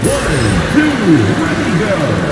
One, two, ready, go.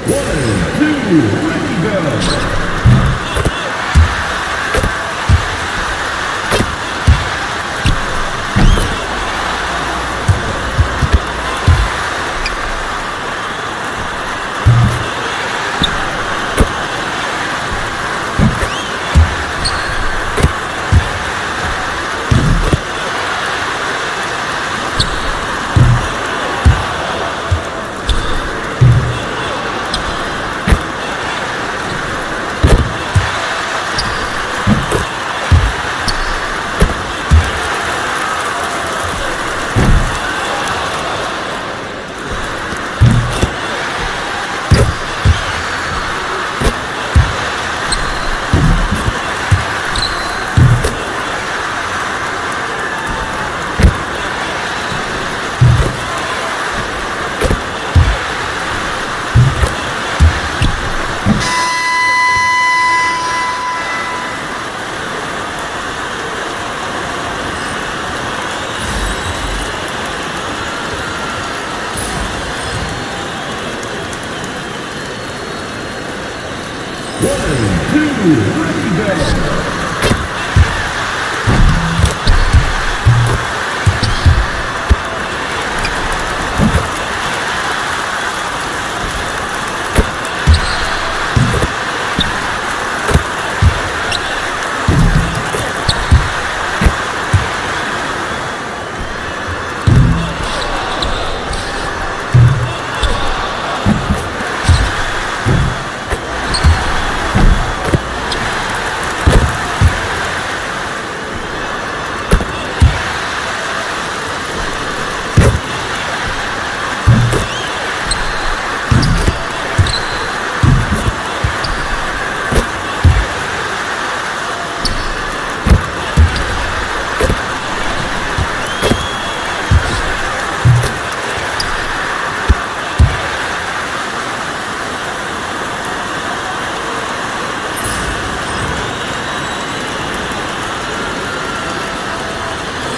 One, two, ready, go. One, two, ready, go.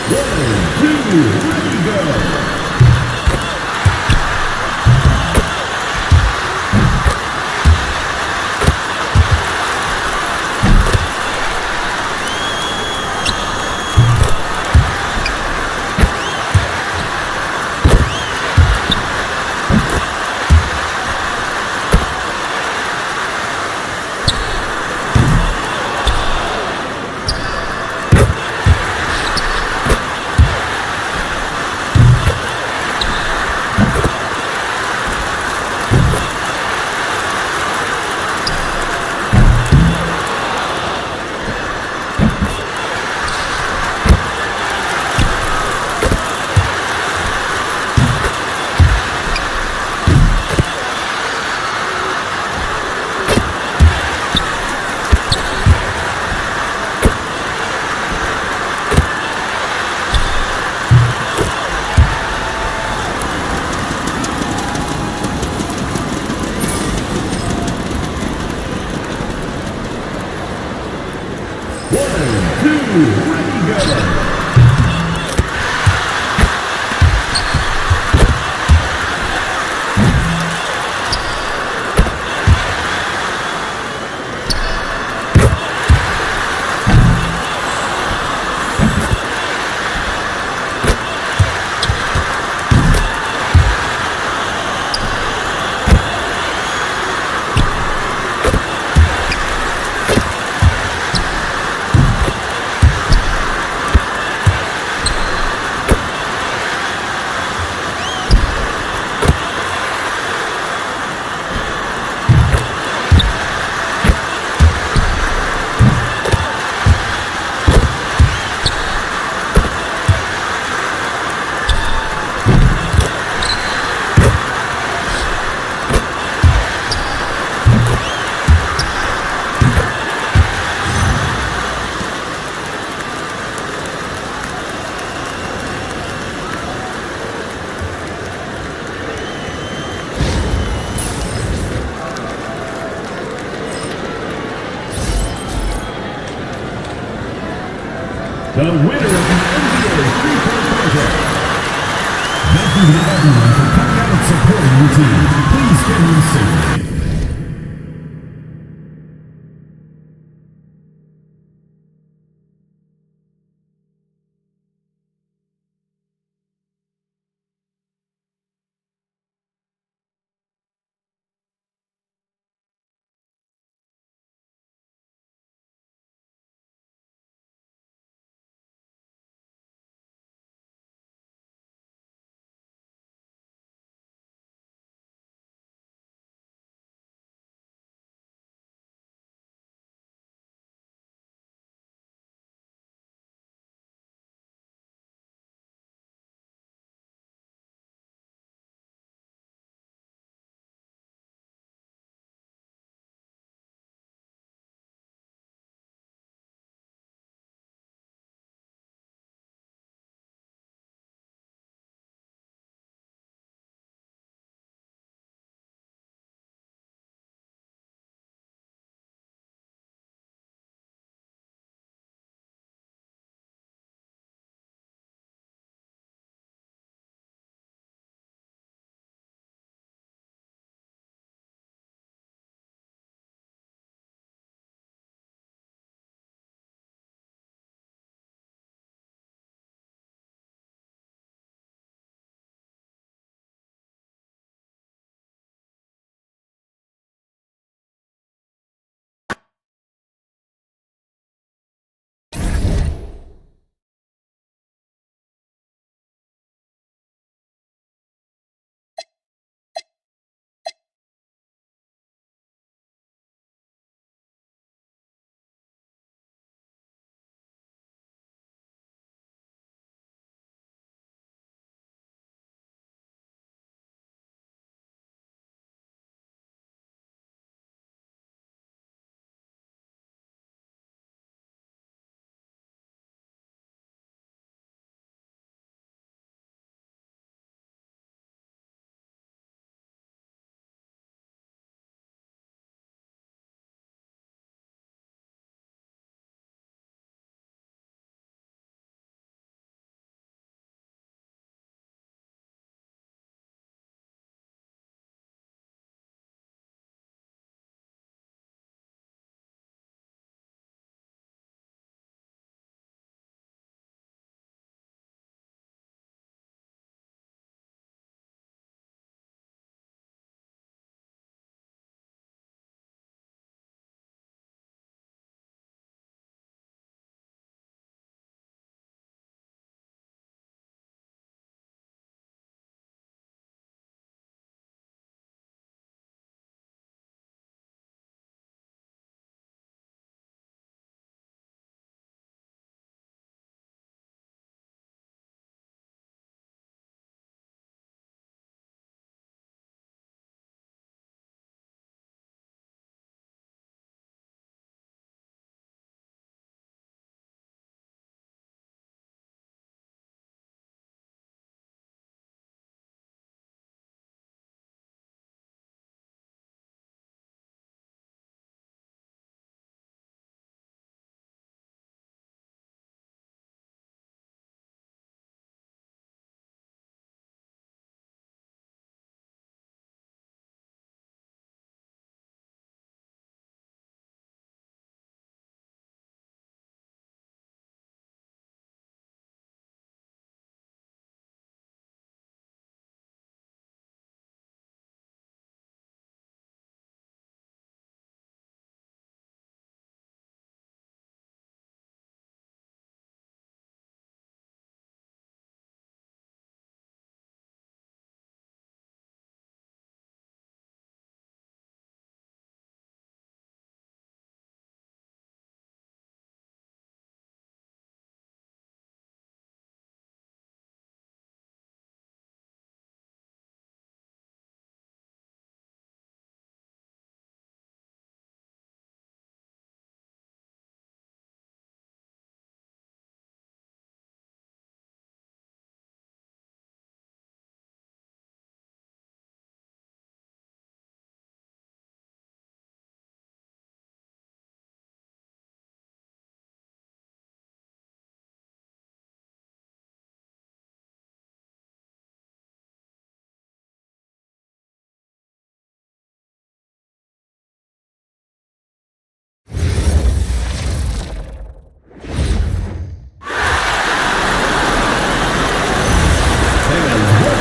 One, two, ready, go. Ready, go. The winner of the NBA three-point contest. Thank you to everyone for coming out and supporting your team. Please get home safely.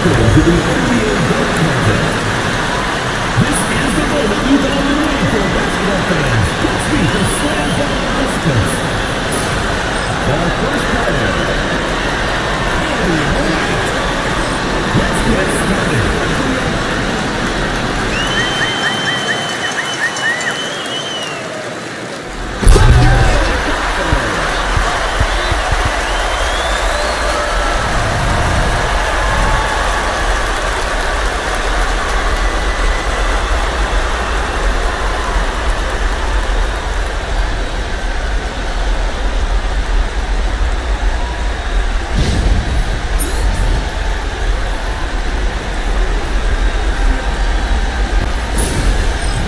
Welcome to the NBA Dunk Contest. This is the moment you've all been waiting for, basketball fans. Let's meet the slam dunk participants. The first player, Kobe Bryant. Let's get started.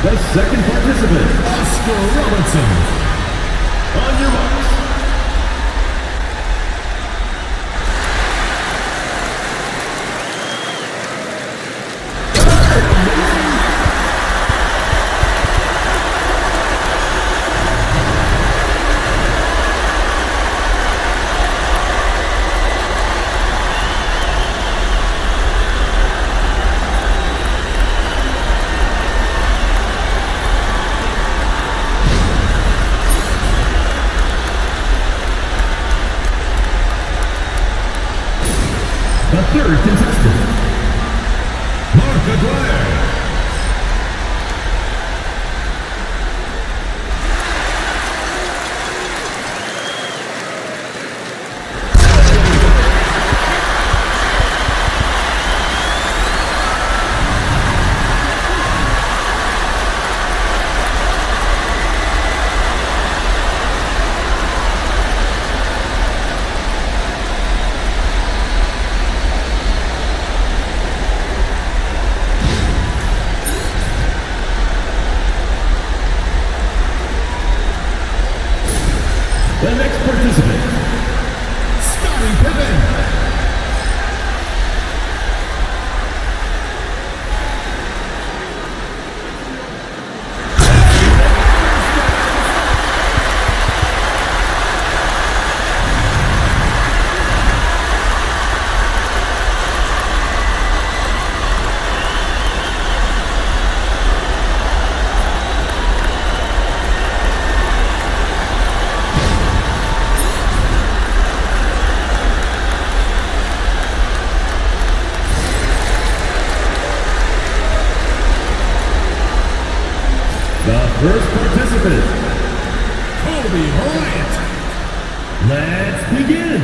The second participant, Oscar Robertson. On your marks. The third contestant, Mark Aguirre. The next participant, Scottie Pippen. The first participant, Kobe Bryant. Let's begin.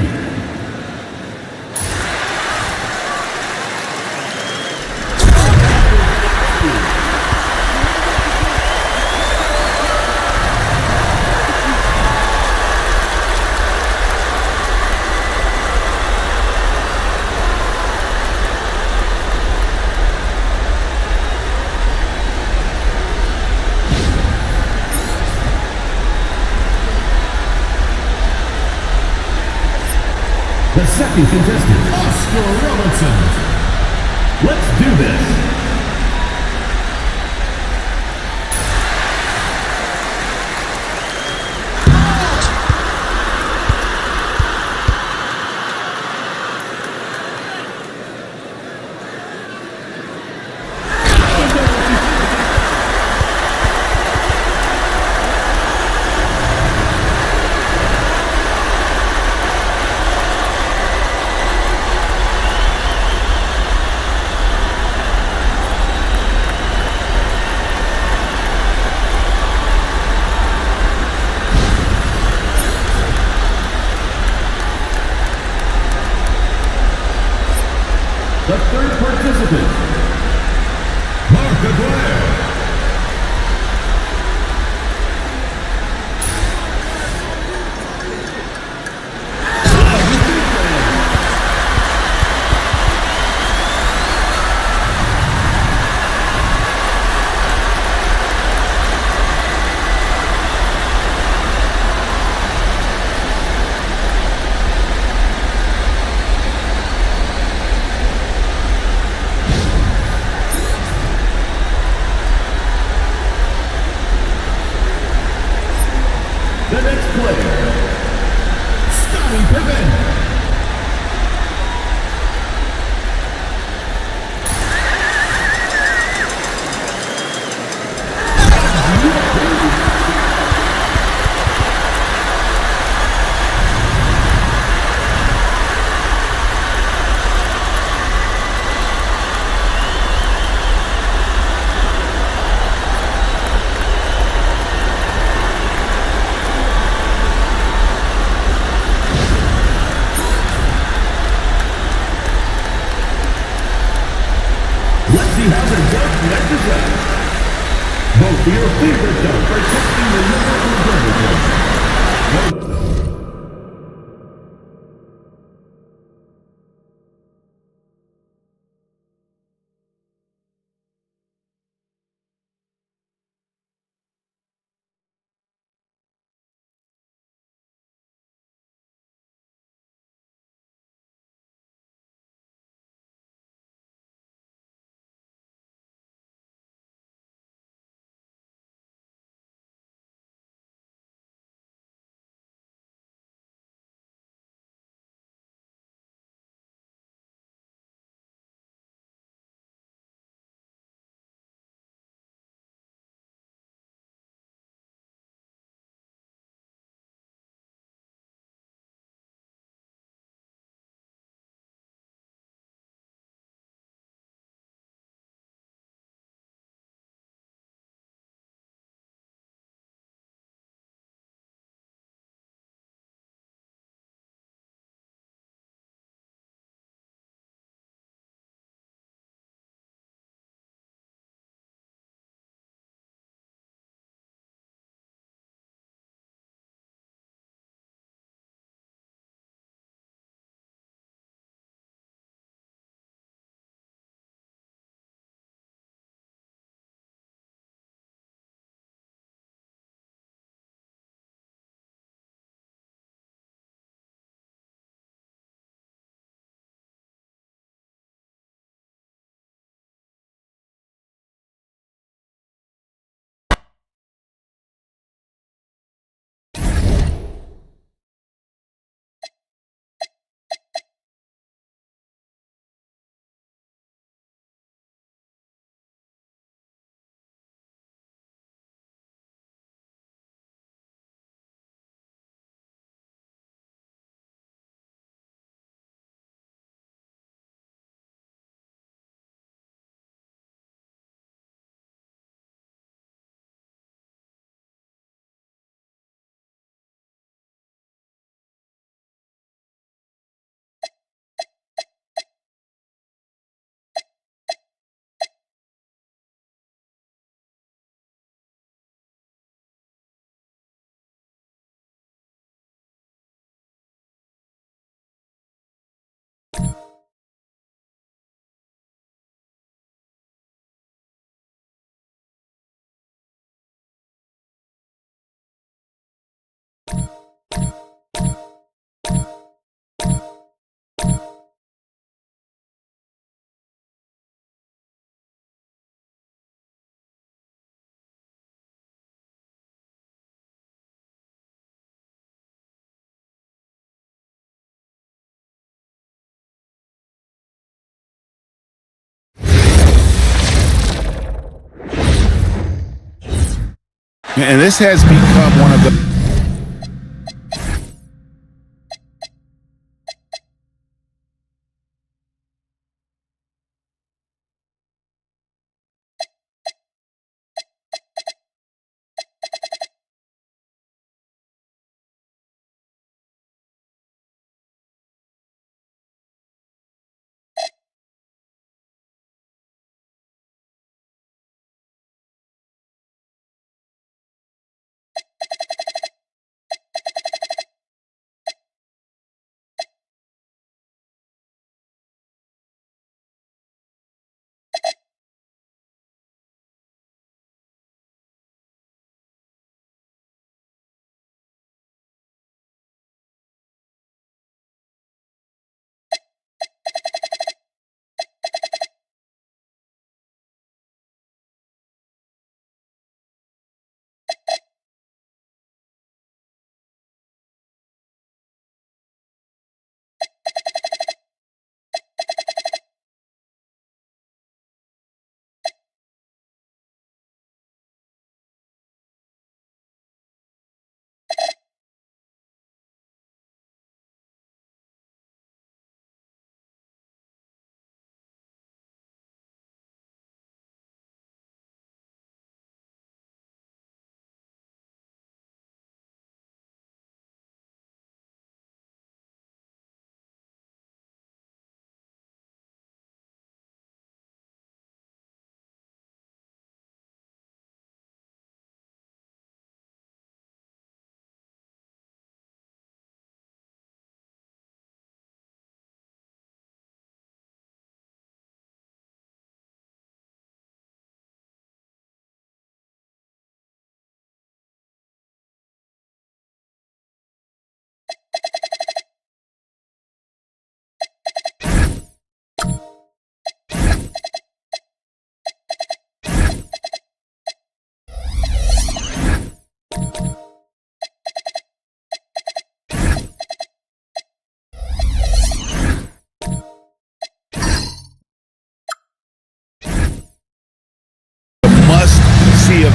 The second contestant, Oscar Robertson. Let's do this. The third participant, Mark Aguirre. see how their dunk matches up. Vote for your favorite dunk by texting the number on the vote. And this has become one of the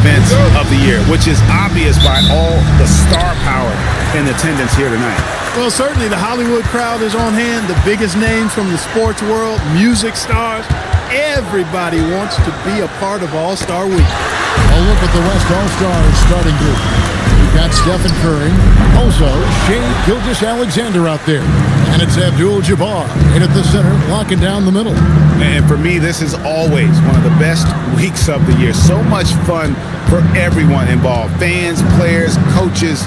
events of the year, which is obvious by all the star power in attendance here tonight. Well, certainly the Hollywood crowd is on hand, the biggest names from the sports world, music stars. Everybody wants to be a part of All-Star Week. A look at the West All-Stars starting group. We've got Stephen Curry, also Shai Gilgeous-Alexander out there. And it's Abdul-Jabbar in at the center, locking down the middle. And for me, this is always one of the best weeks of the year. So much fun for everyone involved. Fans, players, coaches.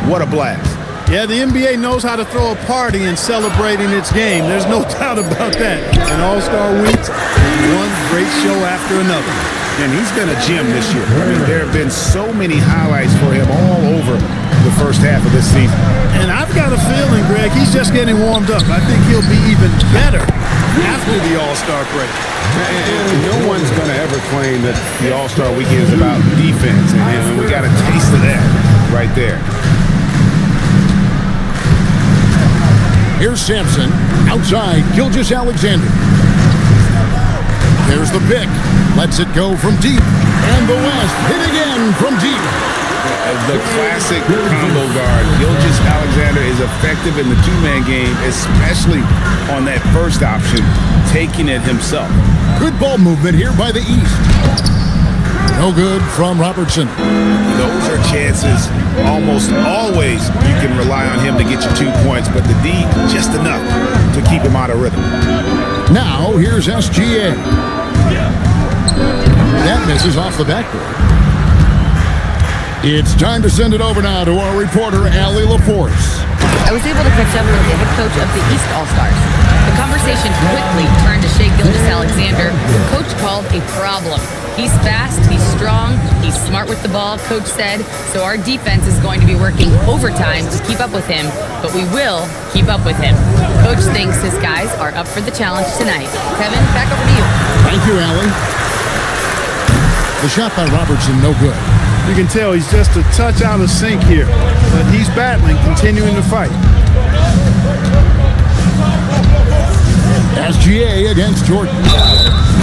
What a blast. Yeah, the NBA knows how to throw a party in celebrating its game. There's no doubt about that. And All-Star Weeks, one great show after another. And he's been a gem this year. I mean, there have been so many highlights for him all over the first half of this season. And I've got a feeling, Greg, he's just getting warmed up. I think he'll be even better after the All-Star break. And no one's going to ever claim that the All-Star Weekend is about defense. And we got a taste of that right there. Here's Sampson, outside Gilgeous-Alexander. There's the pick. Lets it go from deep. And the West hit again from deep. The classic combo guard. Gilgeous-Alexander is effective in the two-man game, especially on that first option, taking it himself. Good ball movement here by the East. No good from Robertson. Those are chances. Almost always you can rely on him to get you 2 points, but the D, just enough to keep him out of rhythm. Now, here's SGA. That misses off the backboard. It's time to send it over now to our reporter, Allie LaForce. I was able to catch up with the head coach of the East All-Stars. The conversation quickly turned to Shai Gilgeous-Alexander, who Coach called a problem. He's fast, he's strong, he's smart with the ball, Coach said, so our defense is going to be working overtime to keep up with him, but we will keep up with him. Coach thinks his guys are up for the challenge tonight. Kevin, back over to you. Thank you, Allie. The shot by Robertson, no good. You can tell he's just a touch out of sync here, but he's battling, continuing to fight. SGA against Jordan.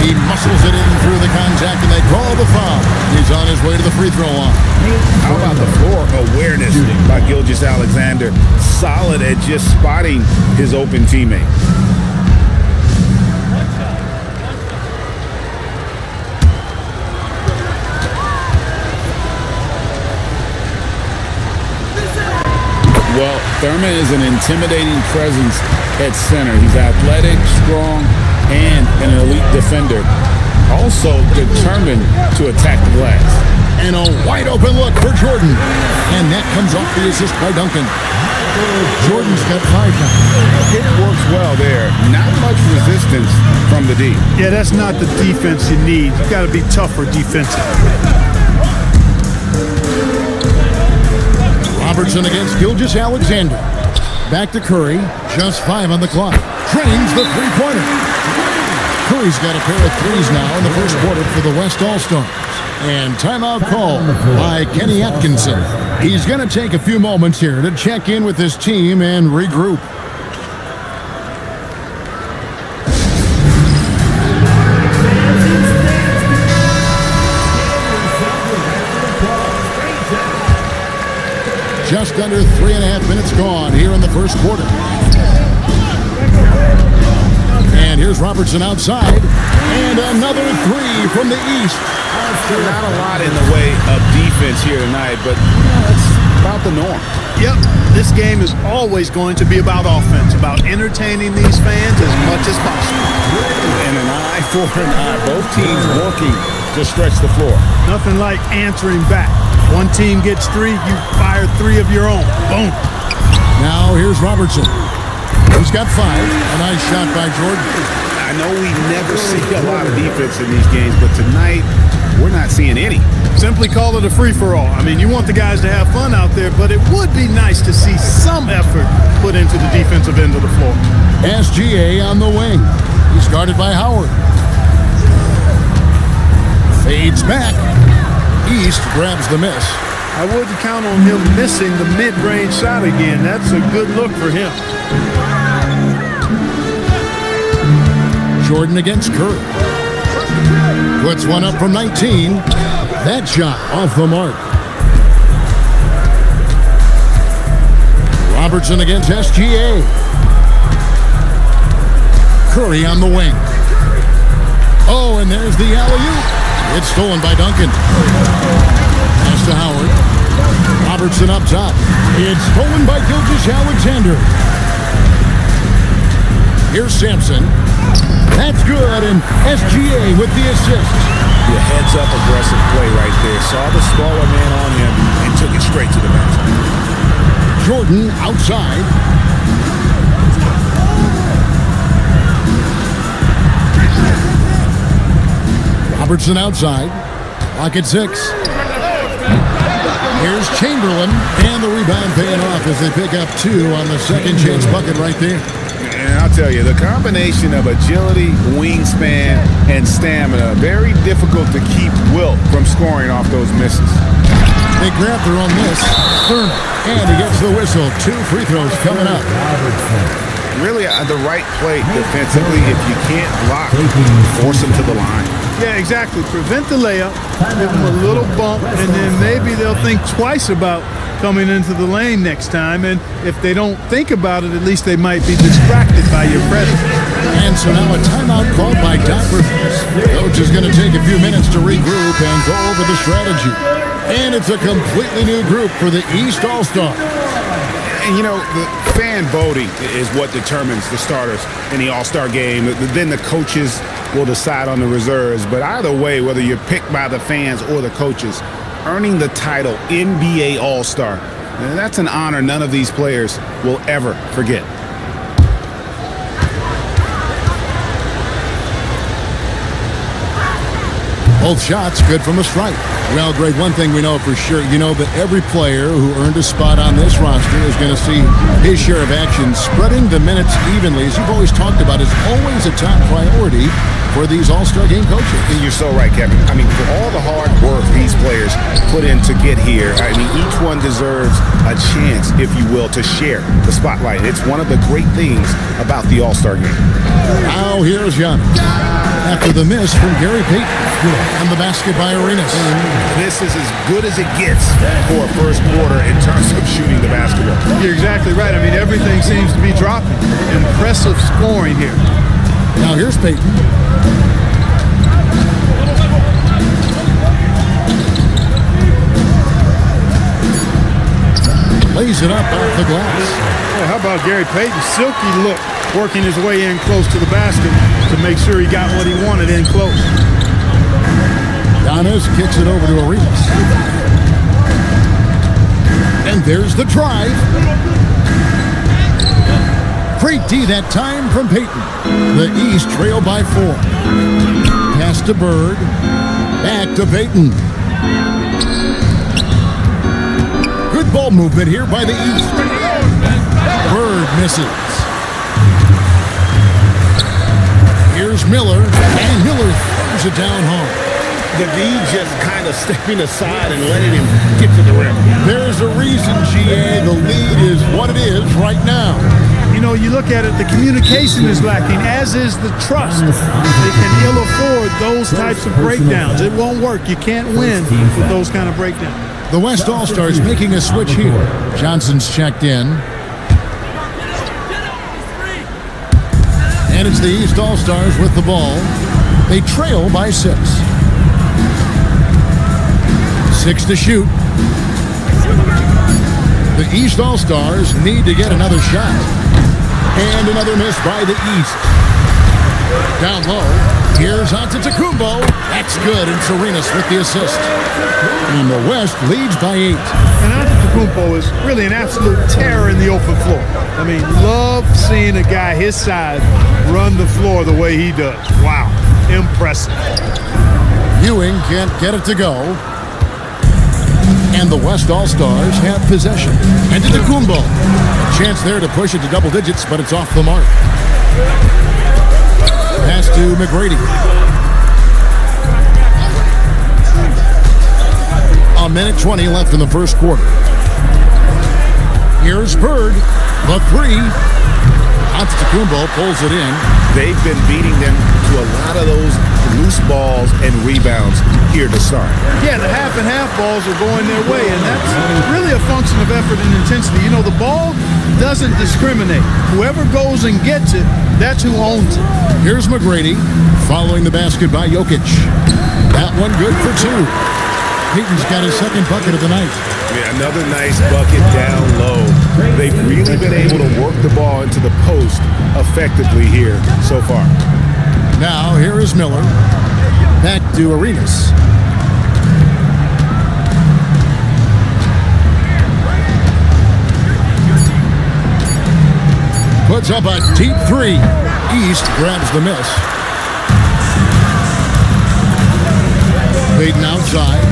He muscles it in through the contact, and they call the foul. He's on his way to the free throw line. How about the floor awareness by Gilgeous-Alexander? Solid at just spotting his open teammate. Well, Thurman is an intimidating presence at center. He's athletic, strong, and an elite defender. Also determined to attack the glass. And a wide open look for Jordan. And that comes off the assist by Duncan. Jordan's got 5 now. It works well there. Not much resistance from the D. Yeah, that's not the defense you need. You got to be tougher defensively. Robertson against Gilgeous-Alexander. Back to Curry. Just 5 on the clock. Trains the three-pointer. Curry's got a pair of threes now in the first quarter for the West All-Stars. And timeout call by Kenny Atkinson. He's going to take a few moments here to check in with his team and regroup. Just under 3.5 minutes gone here in the first quarter. And here's Robertson outside. And another 3 from the East. Not a lot in the way of defense here tonight, but that's about the norm. Yep, this game is always going to be about offense, about entertaining these fans as much as possible. And an eye for an eye. Both teams working to stretch the floor. Nothing like answering back. One team gets 3, you fire 3 of your own. Boom. Now here's Robertson. He's got 5. A nice shot by Jordan. I know we never see a lot of defense in these games, but tonight we're not seeing any. Simply call it a free-for-all. I mean, you want the guys to have fun out there, but it would be nice to see some effort put into the defensive end of the floor. SGA on the wing. He's guarded by Howard. Fades back. East grabs the miss. I wouldn't count on him missing the mid-range shot again. That's a good look for him. Jordan against Curry. Puts one up from 19. That shot off the mark. Robertson against SGA. Curry on the wing. Oh, and there's the alley-oop. It's stolen by Duncan. Pass to Howard. Robertson up top. It's stolen by Gilgeous-Alexander. Here's Sampson. That's good, and SGA with the assist. The heads-up aggressive play right there. Saw the smaller man on him and took it straight to the basket. Jordan outside. Robertson outside. Clock at 6. Here's Chamberlain, and the rebound paying off as they pick up 2 on the second chance bucket right there. And I'll tell you, the combination of agility, wingspan, and stamina, very difficult to keep Wilt from scoring off those misses. They grab their own miss. Thurman, and he gets the whistle. 2 free throws coming up. Really, the right play defensively. If you can't block, force him to the line. Yeah, exactly. Prevent the layup, give them a little bump, and then maybe they'll think twice about coming into the lane next time. And if they don't think about it, at least they might be distracted by your presence. And so now a timeout called by Doc Rivers. Coach is going to take a few minutes to regroup and go over the strategy. And it's a completely new group for the East All-Star. And, you know, the fan voting is what determines the starters in the All-Star game. Then the coaches will decide on the reserves. But either way, whether you're picked by the fans or the coaches, earning the title NBA All-Star, that's an honor none of these players will ever forget. Both shots good from the stripe. Well, Greg, one thing we know for sure, you know that every player who earned a spot on this roster is going to see his share of action. Spreading the minutes evenly, as you've always talked about, is always a top priority for these All-Star game coaches. And you're so right, Kevin. I mean, for all the hard work these players put in to get here, I mean, each one deserves a chance, if you will, to share the spotlight. It's one of the great things about the All-Star game. Now here's Giannis. After the miss from Gary Payton. And the basket by Arenas. This is as good as it gets for a first quarter in terms of shooting the basketball. You're exactly right. I mean, everything seems to be dropping. Impressive scoring here. Now here's Payton. Lays it up off the glass. Oh, how about Gary Payton? Silky look, working his way in close to the basket to make sure he got what he wanted in close. Giannis kicks it over to Arenas. And there's the drive. Great D that time from Payton. The East trail by 4. Pass to Bird. Back to Payton. Good ball movement here by the East. Bird misses. Here's Miller. And Miller throws it down hard. The D just kind of stepping aside and letting him get to the rim. There's a reason, GA. The lead is what it is right now. You know, you look at it, the communication is lacking, as is the trust. They can ill afford those types of breakdowns. It won't work. You can't win with those kind of breakdowns. The West All-Stars making a switch here. Johnson's checked in. And it's the East All-Stars with the ball. They trail by 6. 6 to shoot. The East All-Stars need to get another shot. And another miss by the East. Down low. Here's Antetokounmpo. That's good, and Arenas with the assist. And the West leads by 8. And Antetokounmpo is really an absolute terror in the open floor. I mean, love seeing a guy his size run the floor the way he does. Wow, impressive. Ewing can't get it to go. And the West All-Stars have possession. Antetokounmpo. A chance there to push it to double digits, but it's off the mark. Pass to McGrady. A minute 20 left in the first quarter. Here's Bird. The 3. Antetokounmpo pulls it in. they've been beating them to a lot of those loose balls and rebounds here to start. Yeah, the half and half balls are going their way, and that's really a function of effort and intensity. You know, the ball doesn't discriminate. Whoever goes and gets it, that's who owns it. Here's McGrady following the basket by Jokic. That one good for two. Peyton's got his second bucket of the night. Yeah, another nice bucket down low. They've really been able to work the ball into the post effectively here so far. Now, here is Miller. Back to Arenas. Puts up a deep three. East grabs the miss. Peyton outside.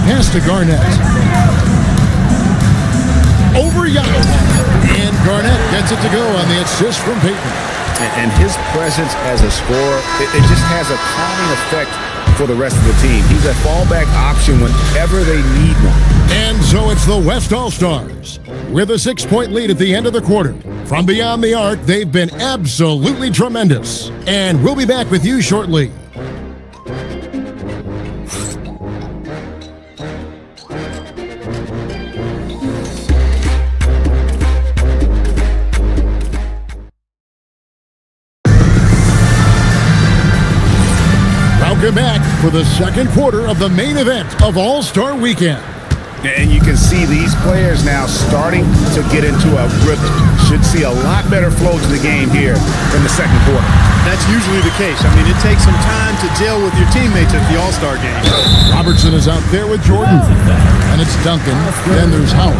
Pass to Garnett. Over Giannis. And Garnett gets it to go on the assist from Peyton. And his presence as a scorer, it just has a calming effect for the rest of the team. He's a fallback option whenever they need one. And so it's the West All-Stars with a 6-point lead at the end of the quarter. From beyond the arc, they've been absolutely tremendous. And we'll be back with you shortly. Welcome back for the second quarter of the main event of All-Star Weekend. And you can see these players now starting to get into a rhythm. Should see a lot better flow to the game here in the second quarter. That's usually the case. I mean, it takes some time to gel with your teammates at the All-Star game. Robertson is out there with Jordan. And it's Duncan. Then there's Howard.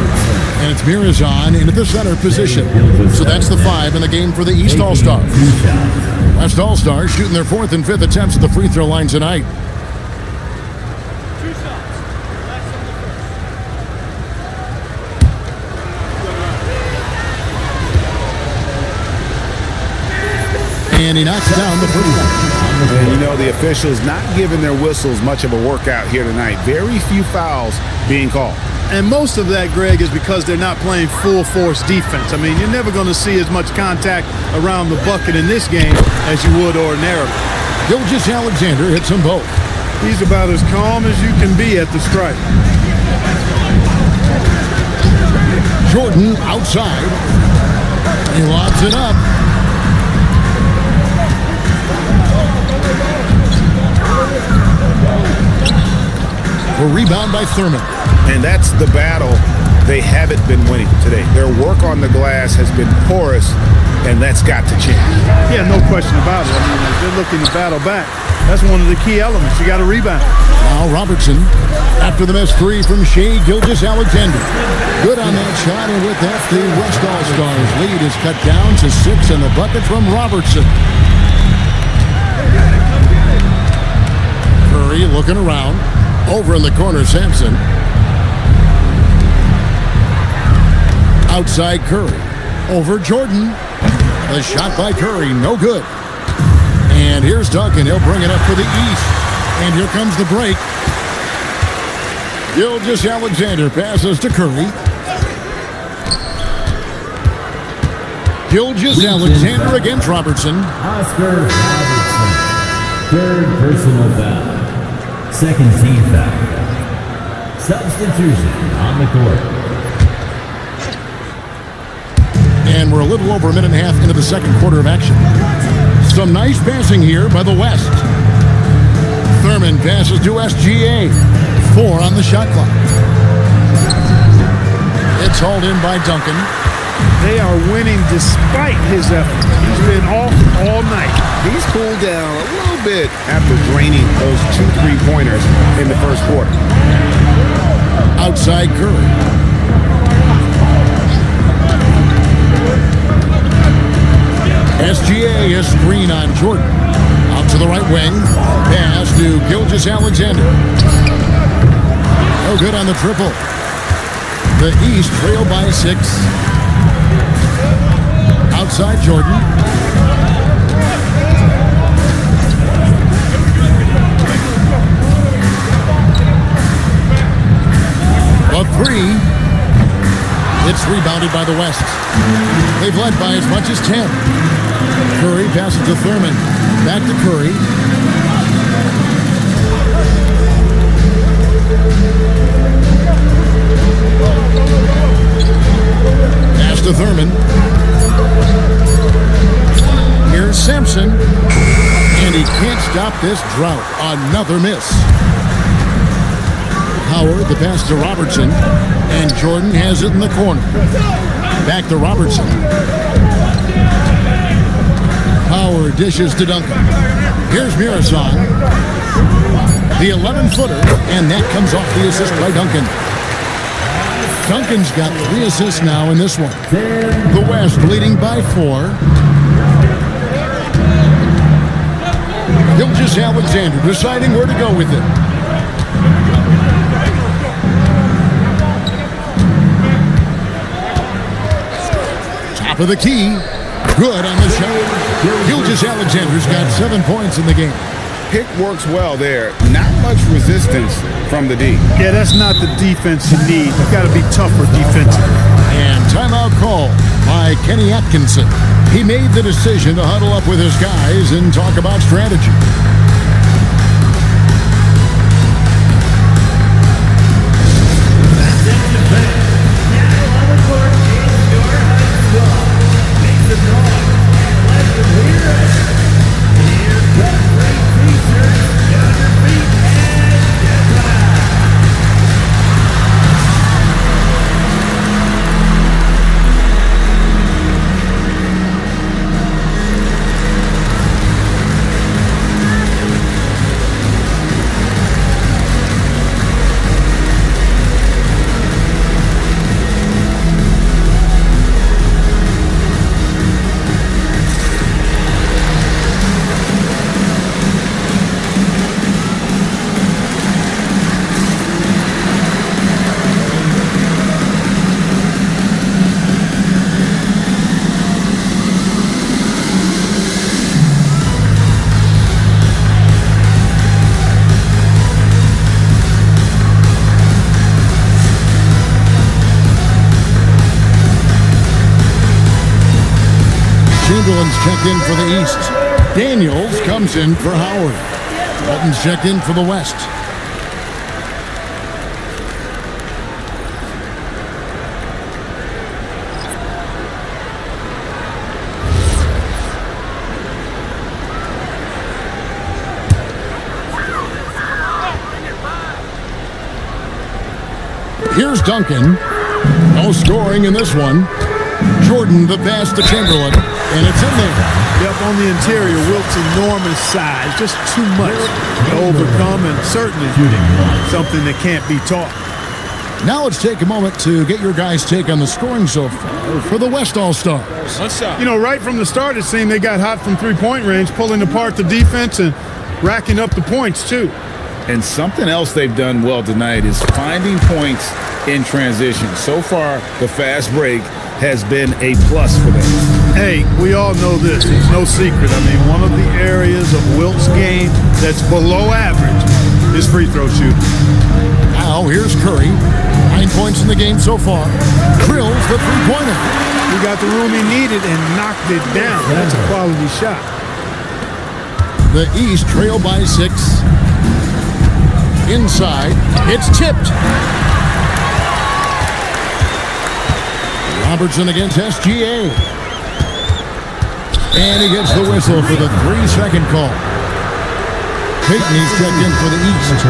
And it's Mirazon into the center position. So that's the 5 in the game for the East All-Stars. West All-Stars shooting their 4th and 5th attempts at the free throw line tonight. And he knocks down the first one. And you know, the officials not giving their whistles much of a workout here tonight. Very few fouls being called. And most of that, Greg, is because they're not playing full-force defense. I mean, you're never going to see as much contact around the bucket in this game as you would ordinarily. Gilgeous-Alexander hits them both. He's about as calm as you can be at the stripe. Jordan outside. He lobs it up. A rebound by Thurman. And that's the battle they haven't been winning today. Their work on the glass has been porous, and that's got to change. Yeah, no question about it. I mean, if they're looking to battle back, that's one of the key elements. You got to rebound. Now Robertson, after the missed 3 from Shea Gilgeous-Alexander. Good on that shot, and with that, the West All-Stars lead is cut down to 6 in the bucket from Robertson. Curry looking around. Over in the corner, Sampson. Outside Curry. Over Jordan. The shot by Curry, no good. And here's Duncan. He'll bring it up for the East. And here comes the break. Gilgeous-Alexander passes to Curry. Gilgeous-Alexander against Robertson. Oscar Robertson. 3rd personal foul. 2nd team foul. Substitution on the court. And we're a little over a minute and a half into the second quarter of action. Some nice passing here by the West. Thurman passes to SGA. 4 on the shot clock. It's hauled in by Duncan. They are winning despite his effort. He's been off all night. He's cooled down a little bit after draining those 2 3-pointers in the first quarter. Outside Curry. SGA is screen on Jordan. Out to the right wing. Pass to Gilgeous-Alexander. No good on the triple. The East trail by 6. Outside Jordan. A 3. It's rebounded by the West. They've led by as much as 10. Curry passes to Thurman. Back to Curry. Pass to Thurman. Here's Sampson. And he can't stop this drought. Another miss. Howard, the pass to Robertson. And Jordan has it in the corner. Back to Robertson. Howard dishes to Duncan. Here's Mirasan. The 11-footer. And that comes off the assist by Duncan. Duncan's got 3 assists now in this one. The West leading by 4. Gilgeous-Alexander deciding where to go with it. Top of the key. Good on the shot. Gilgeous-Alexander's got 7 points in the game. Pick works well there. Not much resistance from the D. Yeah, that's not the defense you need. You've got to be tougher defensively. And timeout call by Kenny Atkinson. He made the decision to huddle up with his guys and talk about strategy. Chamberlain's checked in for the East. Daniels comes in for Howard. Walton's checked in for the West. Here's Duncan. No scoring in this one. Jordan, the pass to Chamberlain, and it's in there. Yep, on the interior, Wilt's enormous size, just too much to overcome, and certainly something that can't be taught. Now let's take a moment to get your guys' take on the scoring so far for the West All-Stars. You know, right from the start, it seemed they got hot from three-point range, pulling apart the defense and racking up the points, too. And something else they've done well tonight is finding points in transition. So far, the fast break has been a plus for them. Hey, we all know this. It's no secret. I mean, one of the areas of Wilt's game that's below average is free throw shooting. Now here's Curry. 9 points in the game so far. Drills the three-pointer. He got the room he needed and knocked it down. That's a quality shot. The East trail by 6. Inside. It's tipped. Robertson against SGA. And he gets the whistle for the 3-second call. Peyton is checked in for the East.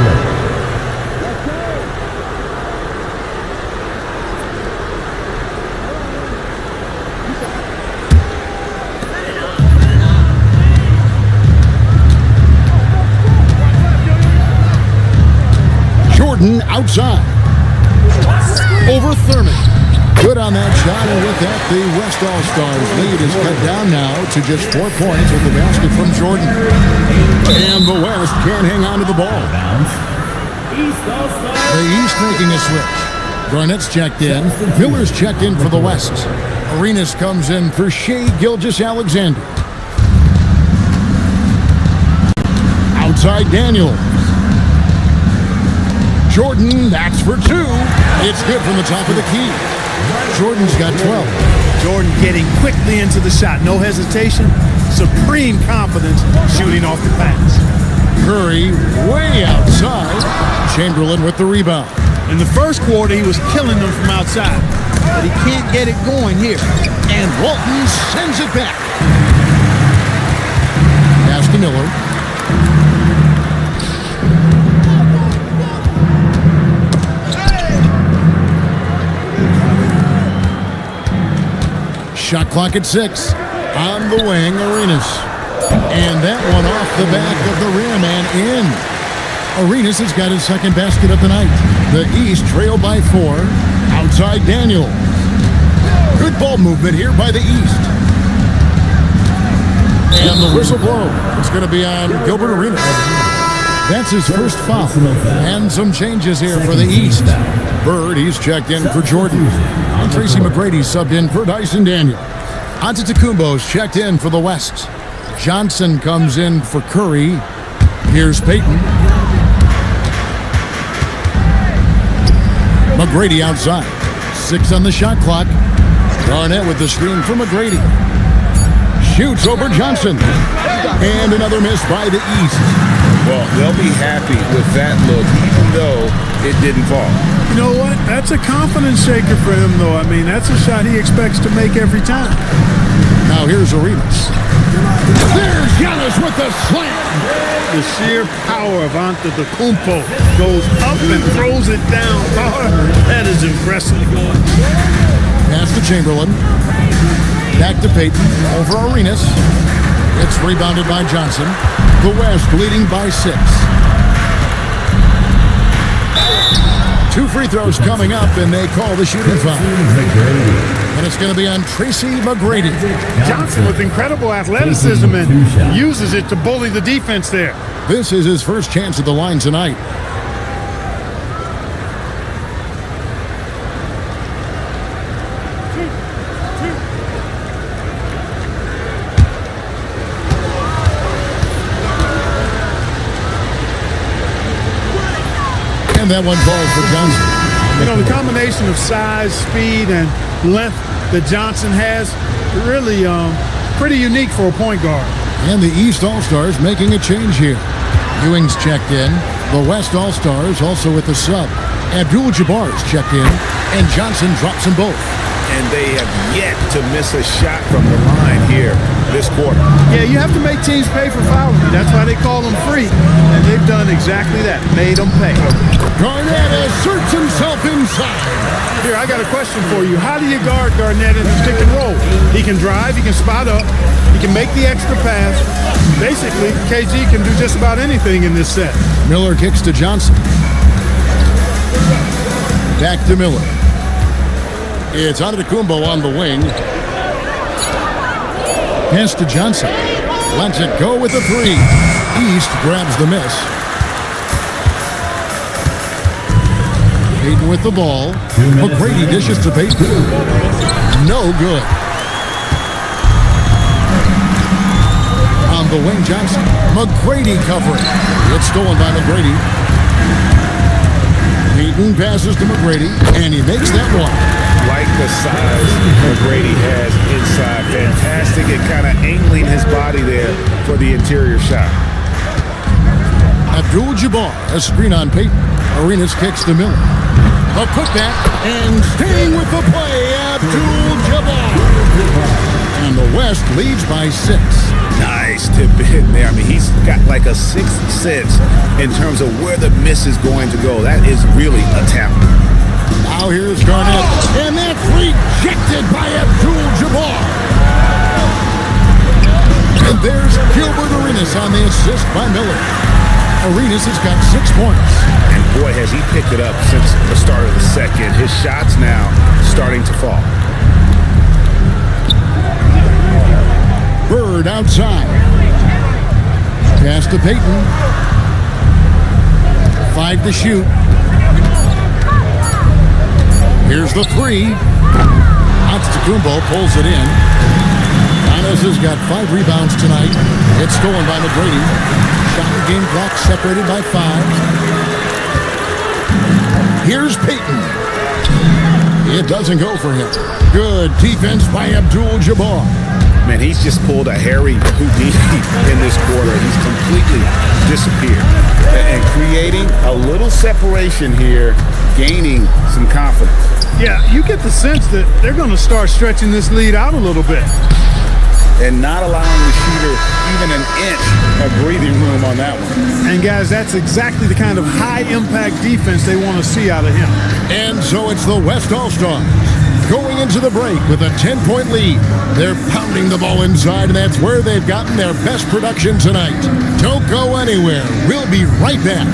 Jordan outside. Over Thurman. Good on that shot, and with that, the West All-Stars lead is cut down now to just 4 points with the basket from Jordan. And the West can't hang on to the ball. The East making a switch. Garnett's checked in. Miller's checked in for the West. Arenas comes in for Shai Gilgeous-Alexander. Outside Daniels. Jordan, that's for 2. It's good from the top of the key. Jordan's got 12. Jordan getting quickly into the shot. No hesitation. Supreme confidence shooting off the pass. Curry way outside. Chamberlain with the rebound. In the first quarter, he was killing them from outside. But he can't get it going here. And Walton sends it back. Pass to Miller. Shot clock at 6. On the wing, Arenas. And that one off the back of the rim and in. Arenas has got his second basket of the night. The East trail by 4. Outside Daniel. Good ball movement here by the East. And the whistle blow. It's going to be on Gilbert Arenas. That's his first foul. And some changes here for the East. Bird, he's checked in for Jordan. And Tracy McGrady subbed in for Dyson Daniel. Antetokounmpo's checked in for the West. Johnson comes in for Curry. Here's Payton. McGrady outside. 6 on the shot clock. Garnett with the screen for McGrady. Shoots over Johnson. And another miss by the East. Well, they'll be happy with that look, even though it didn't fall. You know what? That's a confidence shaker for him, though. I mean, that's a shot he expects to make every time. Now here's Arenas. There's Giannis with the slam. The sheer power of Antetokounmpo goes up and throws it down. That is impressive. Pass to Chamberlain. Back to Payton. Over Arenas. It's rebounded by Johnson. The West leading by 6. 2 free throws coming up, and they call the shooting foul. And it's going to be on Tracy McGrady. Johnson with incredible athleticism and uses it to bully the defense there. This is his first chance at the line tonight. And that one falls for Johnson. You know, the combination of size, speed, and length that Johnson has, really pretty unique for a point guard. And the East All-Stars making a change here. Ewing's checked in. The West All-Stars also with the sub. Abdul-Jabbar's checked in. And Johnson drops them both. And they have yet to miss a shot from the line here this quarter. Yeah, you have to make teams pay for fouling you. That's why they call them free. And they've done exactly that, made them pay. Garnett asserts himself inside. Here, I got a question for you. How do you guard Garnett in the pick and roll? He can drive, he can spot up, he can make the extra pass. Basically, KG can do just about anything in this set. Miller kicks to Johnson. Back to Miller. It's Antetokounmpo on the wing. Pass to Johnson. Lets it go with the 3. East grabs the miss. Payton with the ball. McGrady dishes to Payton. No good. On the wing, Johnson. McGrady covering. It's stolen by McGrady. Payton passes to McGrady, and he makes that one. Like the size McGrady has inside. Fantastic at kind of angling his body there for the interior shot. Abdul-Jabbar, a screen on Payton. Arenas kicks to Miller. A putback, and staying with the play, Abdul-Jabbar. And the West leads by 6. Nice tip in there. I mean, he's got like a sixth sense in terms of where the miss is going to go. That is really a talent. Now here's Garnett, and that's rejected by Abdul-Jabbar. And there's Gilbert Arenas on the assist by Miller. Arenas has got 6 points. And boy, has he picked it up since the start of the second. His shots now starting to fall. Bird outside. Pass to Payton. 5 to shoot. Here's the 3. Antetokounmpo pulls it in. Giannis has got 5 rebounds tonight. It's stolen by McGrady. Shot the game clock separated by 5. Here's Payton. It doesn't go for him. Good defense by Abdul-Jabbar. Man, he's just pulled a Harry Houdini in this quarter. He's completely disappeared. And creating a little separation here, gaining some confidence. Yeah, you get the sense that they're going to start stretching this lead out a little bit. And not allowing the shooter even an inch of breathing room on that one. And guys, that's exactly the kind of high-impact defense they want to see out of him. And so it's the West All-Stars going into the break with a 10-point lead. They're pounding the ball inside, and that's where they've gotten their best production tonight. Don't go anywhere. We'll be right back.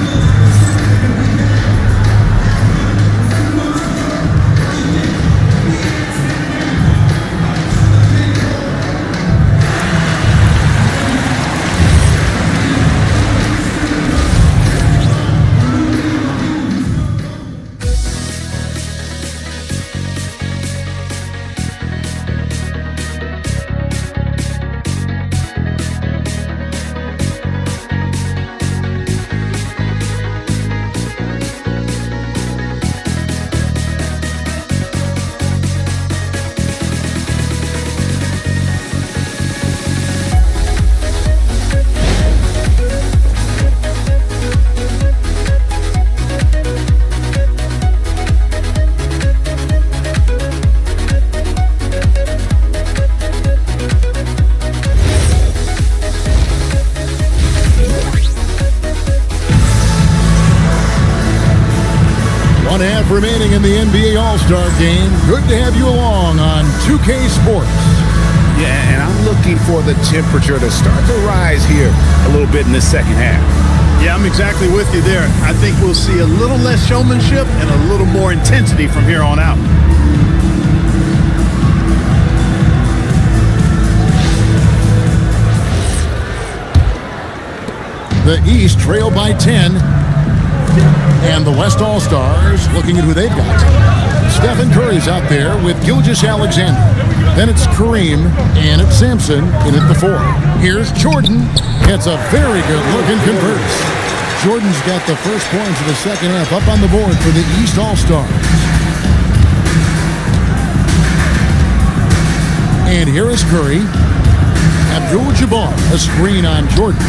Remaining in the NBA All-Star game. Good to have you along on 2K Sports. Yeah, and I'm looking for the temperature to start to rise here a little bit in the second half. Yeah, I'm exactly with you there. I think we'll see a little less showmanship and a little more intensity from here on out. The East trail by 10. And the West All-Stars looking at who they've got. Stephen Curry's out there with Gilgeous-Alexander. Then it's Kareem, and it's Sampson in at the 4. Here's Jordan. It's a very good look and converts. Jordan's got the first points of the second half up on the board for the East All-Stars. And here is Curry. Abdul-Jabbar, a screen on Jordan.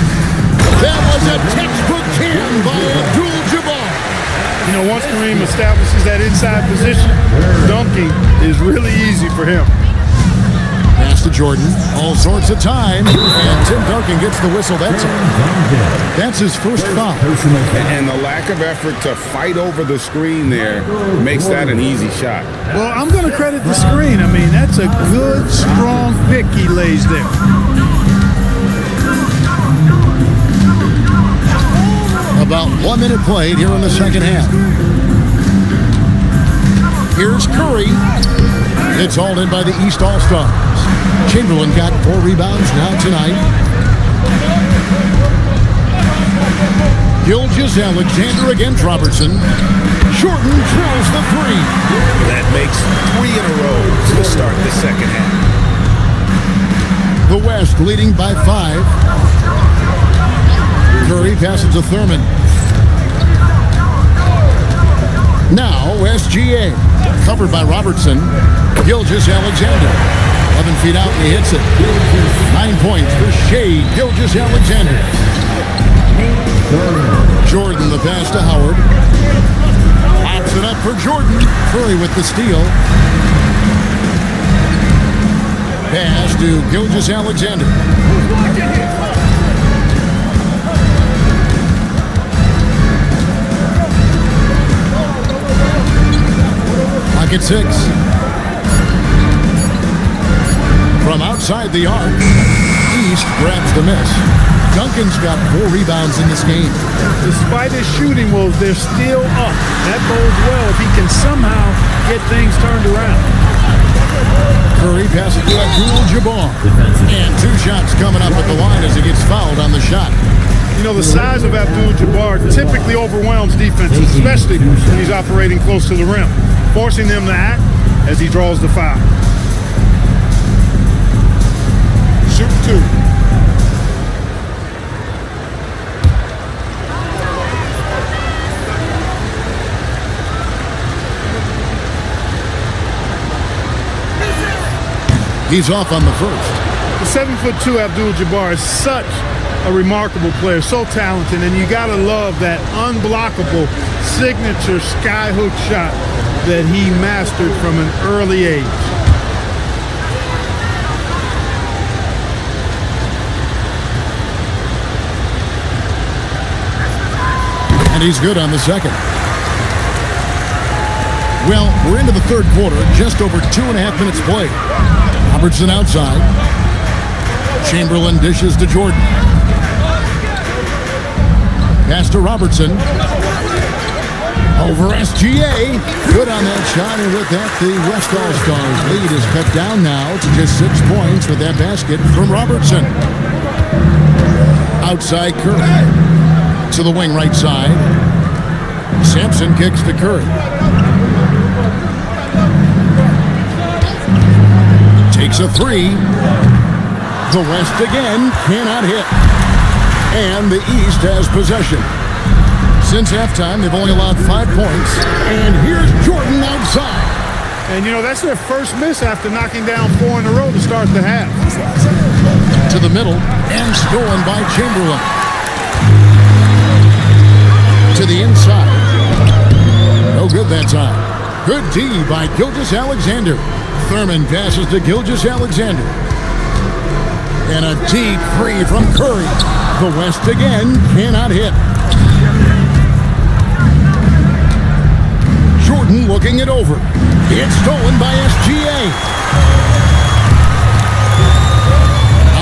That was a textbook can by Abdul-Jabbar. You know, once Kareem establishes that inside position, dunking is really easy for him. Pass to Jordan, all sorts of time, and Tim Duncan gets the whistle. That's his first foul. And the lack of effort to fight over the screen there makes that an easy shot. Well, I'm going to credit the screen. I mean, that's a good, strong pick he lays there. About 1 minute played here in the second half. Here's Curry. It's all in by the East All-Stars. Chamberlain got 4 rebounds now tonight. Gilgeous-Alexander against Robertson. Jordan drills the 3. That makes 3 in a row to start the second half. The West leading by 5. Curry passes to Thurman. Now SGA. Covered by Robertson. Gilgeous-Alexander. 11 feet out and he hits it. 9 points for Shea Gilgeous-Alexander. Jordan the pass to Howard. Pops it up for Jordan. Curry with the steal. Pass to Gilgeous-Alexander. Clock at 6. From outside the arc, East grabs the miss. Duncan's got 4 rebounds in this game. Despite his shooting woes, they're still up. That bodes well if he can somehow get things turned around. Curry passes to Abdul-Jabbar. And 2 shots coming up at the line as he gets fouled on the shot. You know, the size of Abdul-Jabbar typically overwhelms defenses, especially when he's operating close to the rim, forcing them to act as he draws the foul. Shoot 2. He's off on the first. The 7'2" Abdul-Jabbar is such a remarkable player, so talented, and you gotta love that unblockable signature skyhook shot that he mastered from an early age. And he's good on the second. Well, we're into the third quarter, just over 2.5 minutes played. Robertson outside. Chamberlain dishes to Jordan. Pass to Robertson. Over SGA. Good on that shot, and with that, the West All-Stars lead is cut down now to just 6 points with that basket from Robertson. Outside Curry. To the wing right side. Sampson kicks to Curry. Takes a three. The West again cannot hit. And the East has possession. Since halftime, they've only allowed 5 points. And here's Jordan outside. And, you know, that's their first miss after knocking down 4 in a row to start the half. To the middle, and stolen by Chamberlain. To the inside. No good that time. Good D by Gilgeous-Alexander. Thurman passes to Gilgeous-Alexander. And a deep three from Curry. The West again cannot hit. Jordan looking it over. It's stolen by SGA.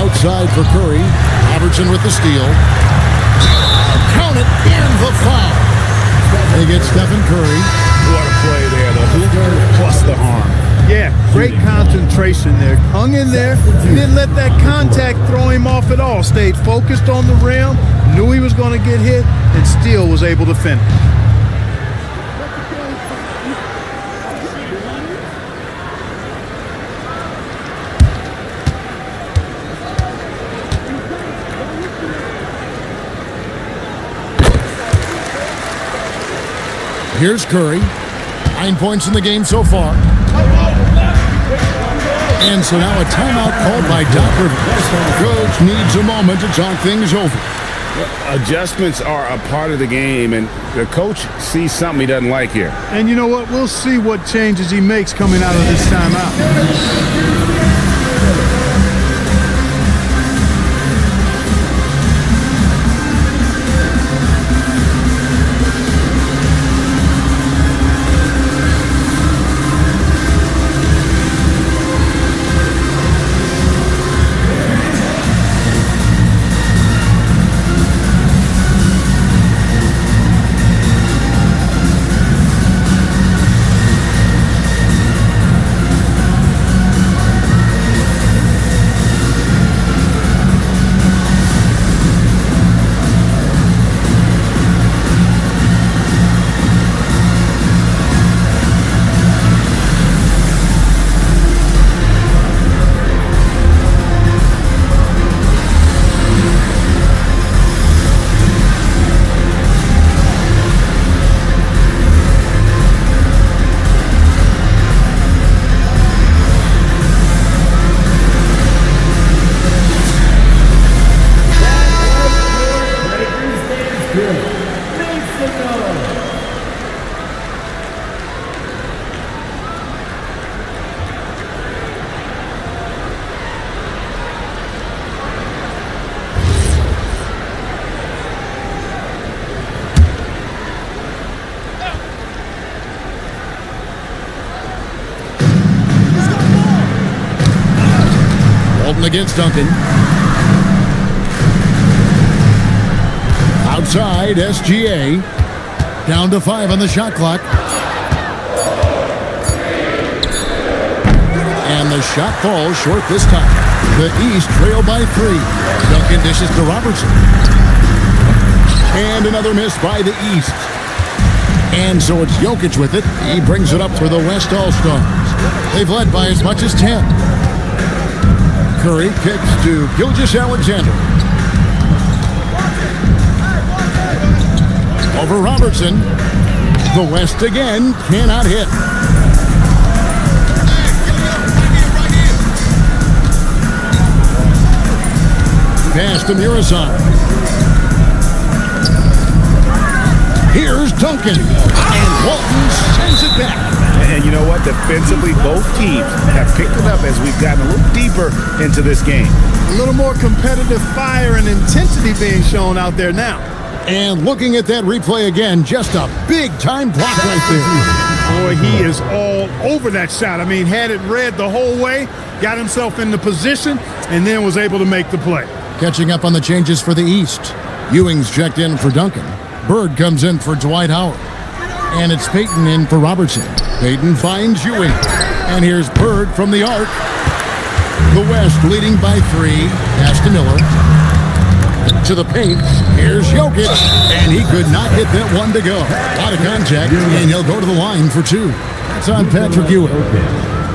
Outside for Curry. Robertson with the steal. Count it, and the foul. They get Stephen Curry. What a play there. The hooker plus the harm. Yeah, great concentration there. Hung in there. Didn't let that contact throw him off at all. Stayed focused on the rim. Knew he was going to get hit, and still was able to finish. Here's Curry. 9 points in the game so far. And so now a timeout called by Doc Rivers. Coach needs a moment to talk things over. Adjustments are a part of the game, and the coach sees something he doesn't like here. And you know what? We'll see what changes he makes coming out of this timeout. Against Duncan. Outside, SGA. Down to 5 on the shot clock. And the shot falls short this time. The East trail by 3. Duncan dishes to Robertson. And another miss by the East. And so it's Jokic with it. He brings it up for the West All-Stars. They've led by as much as 10. Curry kicks to Gilgeous-Alexander. Over Robertson. The West again cannot hit. pass to Muresan. Here's Duncan. And Walton sends it back. And you know what? Defensively, both teams have picked it up as we've gotten a little deeper into this game. A little more competitive fire and intensity being shown out there now. And looking at that replay again, just a big-time block right there. Boy, he is all over that shot. I mean, had it read the whole way, got himself into position, and then was able to make the play. Catching up on the changes for the East. Ewing's checked in for Duncan. Bird comes in for Dwight Howard. And it's Payton in for Robertson. Payton finds Ewing. And here's Bird from the arc. The West leading by 3. Pass to Miller. To the paint. Here's Jokic. And he could not hit that one to go. A lot of contact, and he'll go to the line for 2. That's on Patrick Ewing.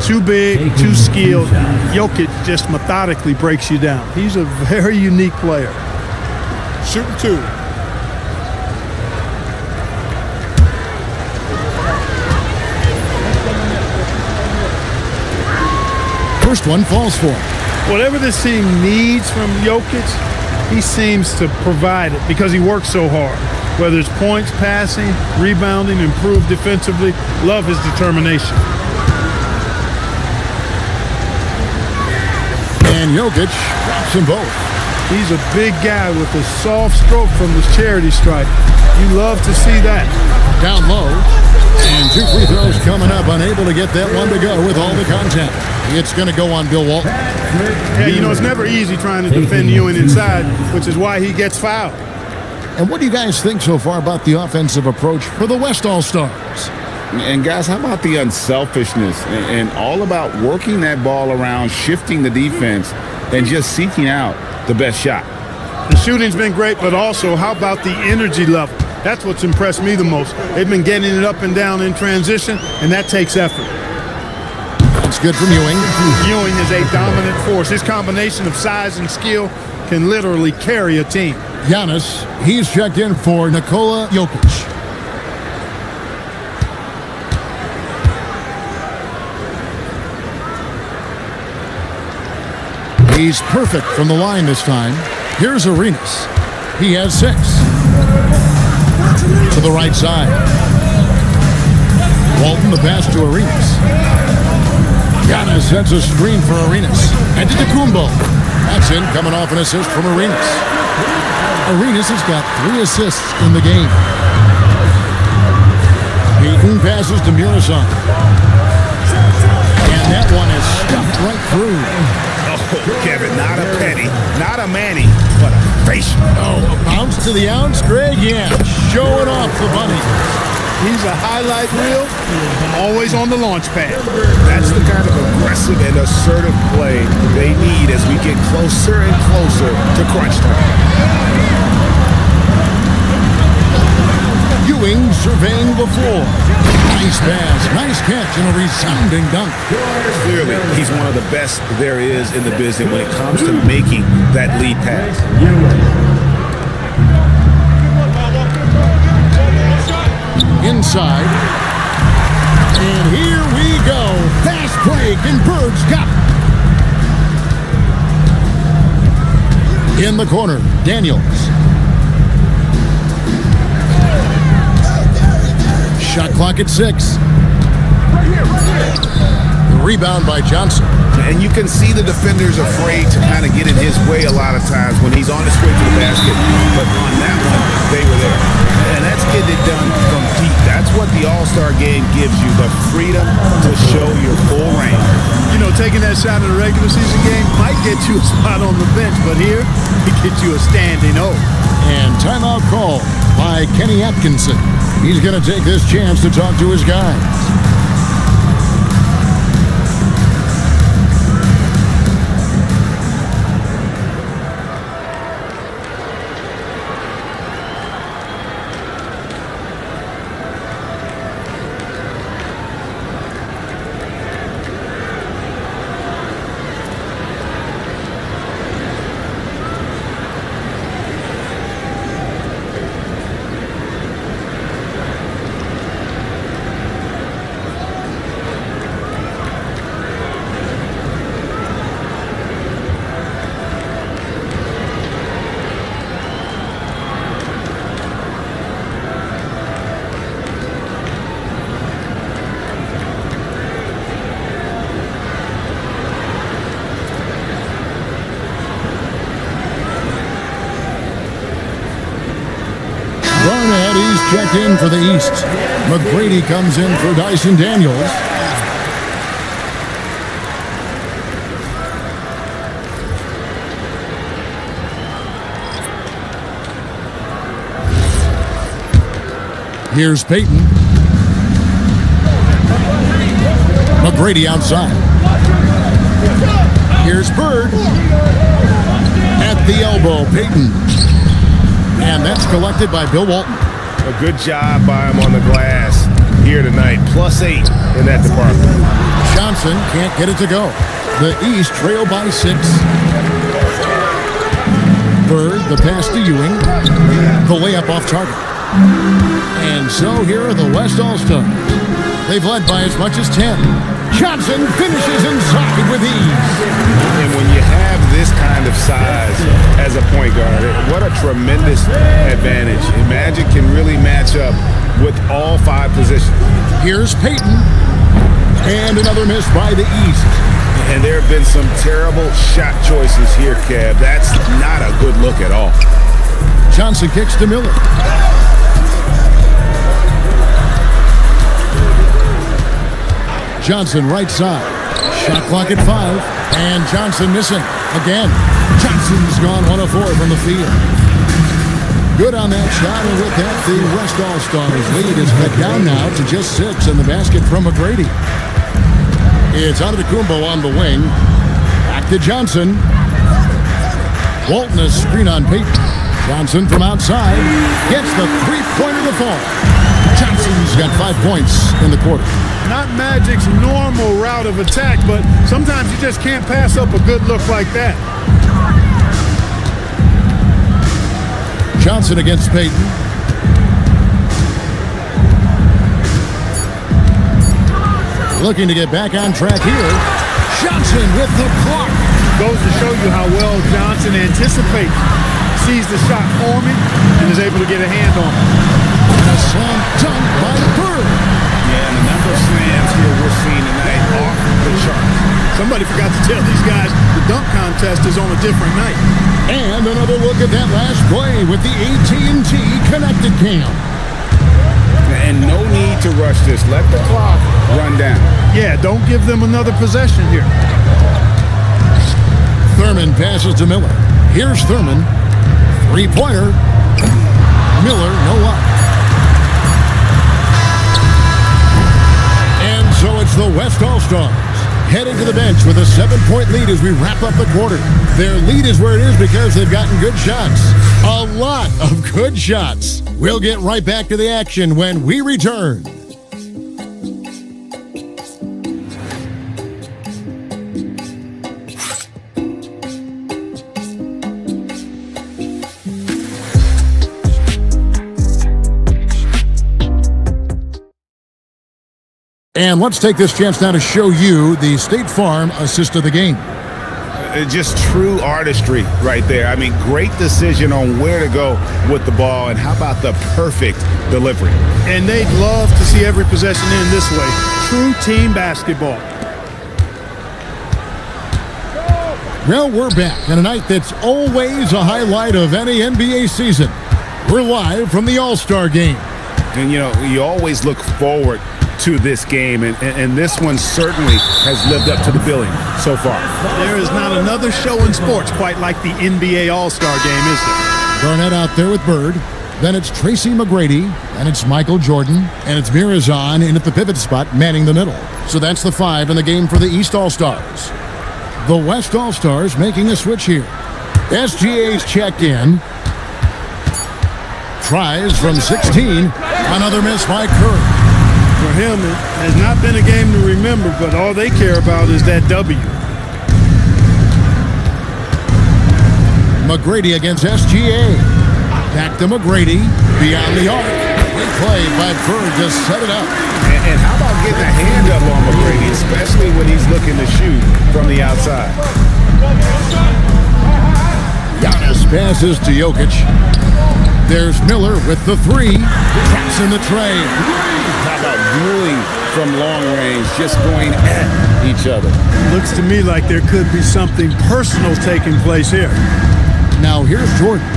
Too big, too skilled. Jokic just methodically breaks you down. He's a very unique player. Shooting 2. First one falls for him. Whatever this team needs from Jokic, he seems to provide it because he works so hard. Whether it's points, passing, rebounding, improved defensively, love his determination. And Jokic drops them both. He's a big guy with a soft stroke from the charity stripe. You love to see that. Down low. And 2 free throws coming up. Unable to get that one to go with all the contact. It's going to go on Bill Walton. Yeah, you know, it's never easy trying to defend Ewing inside, which is why he gets fouled. And what do you guys think so far about the offensive approach for the West All-Stars? And guys, how about the unselfishness and all about working that ball around, shifting the defense, and just seeking out the best shot? The shooting's been great, but also how about the energy level? That's what's impressed me the most. They've been getting it up and down in transition, and that takes effort. That's good from Ewing. Ewing is a dominant force. His combination of size and skill can literally carry a team. Giannis, he's checked in for Nikola Jokic. He's perfect from the line this time. Here's Arenas. He has 6. To the right side. Walton the pass to Arenas. Giannis sets a screen for Arenas. And to Kumbo. That's in, coming off an assist from Arenas. Arenas has got 3 assists in the game. Payton passes to Muresan. And that one is stuffed right through. Oh, Kevin, not a penny, not a Manny, but a facial. Oh, a bounce to the ounce, Greg? Yeah, showing off the bunny. He's a highlight reel, always on the launch pad. That's the kind of aggressive and assertive play they need as we get closer and closer to crunch time. Ewing surveying the floor. Nice pass, nice catch, and a resounding dunk. Clearly, he's one of the best there is in the business when it comes to making that lead pass. Inside. And here we go. Fast break, and Bird's got it. In the corner, Daniels. Shot clock at 6. The rebound by Johnson. And you can see the defender's afraid to kind of get in his way a lot of times when he's on his way to the basket. But on that one, they were there. And that's getting it done from deep. That's what the All-Star game gives you, the freedom to show your full range. You know, taking that shot in a regular season game might get you a spot on the bench, but here, it gets you a standing O. And timeout call by Kenny Atkinson. He's going to take this chance to talk to his guys. checked in for the East. McGrady comes in for Dyson Daniels. Here's Peyton. McGrady outside. Here's Bird. At the elbow, Peyton. And that's collected by Bill Walton. A good job by him on the glass here tonight. +8 in that department. Johnson can't get it to go. The East trail by 6. Bird, the pass to Ewing. The layup off target. And so here are the West All-Stars. They've led by as much as 10. Johnson finishes inside with ease. And when you have this kind of size as a point guard, what a tremendous advantage. Magic can really match up with all 5 positions. Here's Peyton. And another miss by the East. And there have been some terrible shot choices here, Kev. That's not a good look at all. Johnson kicks to Miller. Johnson right side. Shot clock at 5. And Johnson missing again. Johnson's gone 1 of 4 from the field. Good on that shot. And with that, the West All-Stars lead is cut down now to just 6 in the basket from McGrady. It's Antetokounmpo on the wing. Back to Johnson. Walton a screen on Peyton. Johnson from outside. Gets the three-pointer to fall. Johnson's got 5 points in the quarter. Not Magic's normal route of attack, but sometimes you just can't pass up a good look like that. Johnson against Peyton. Looking to get back on track here. Johnson with the block. Goes to show you how well Johnson anticipates. Sees the shot forming and is able to get a hand on it. And a slam dunk by Bird. Yeah, and the number of slams here we're seeing tonight off the charts. Somebody forgot to tell these guys the dunk contest is on a different night. And another look at that last play with the AT&T connected cam. And no need to rush this. Let the clock run down. Yeah, don't give them another possession here. Thurman passes to Miller. Here's Thurman. Three-pointer. Miller, no luck. And so it's the West All-Stars heading to the bench with a 7-point lead as we wrap up the quarter. Their lead is where it is because they've gotten good shots. A lot of good shots. We'll get right back to the action when we return. And let's take this chance now to show you the State Farm assist of the game. Just true artistry right there. I mean, great decision on where to go with the ball, and how about the perfect delivery? And they'd love to see every possession end this way. True team basketball. Well, we're back on a night that's always a highlight of any NBA season. We're live from the All-Star game. And, you know, you always look forward to this game, and this one certainly has lived up to the billing so far. There is not another show in sports quite like the NBA All-Star game, is there? Garnett out there with Bird. Then it's Tracy McGrady. And it's Michael Jordan. And it's Mirazon in at the pivot spot, manning the middle. So that's the 5 in the game for the East All-Stars. The West All-Stars making a switch here. SGA's checked in. Tries from 16. Another miss by Curry. For him, it has not been a game to remember, but all they care about is that W. McGrady against SGA. Back to McGrady. Beyond the arc. Great play by Bird to set it up. And how about getting a hand up on McGrady, especially when he's looking to shoot from the outside? Giannis passes to Jokic. There's Miller with the 3. Traps in the tray. How about dueling from long range, just going at each other? Looks to me like there could be something personal taking place here. Now here's Jordan.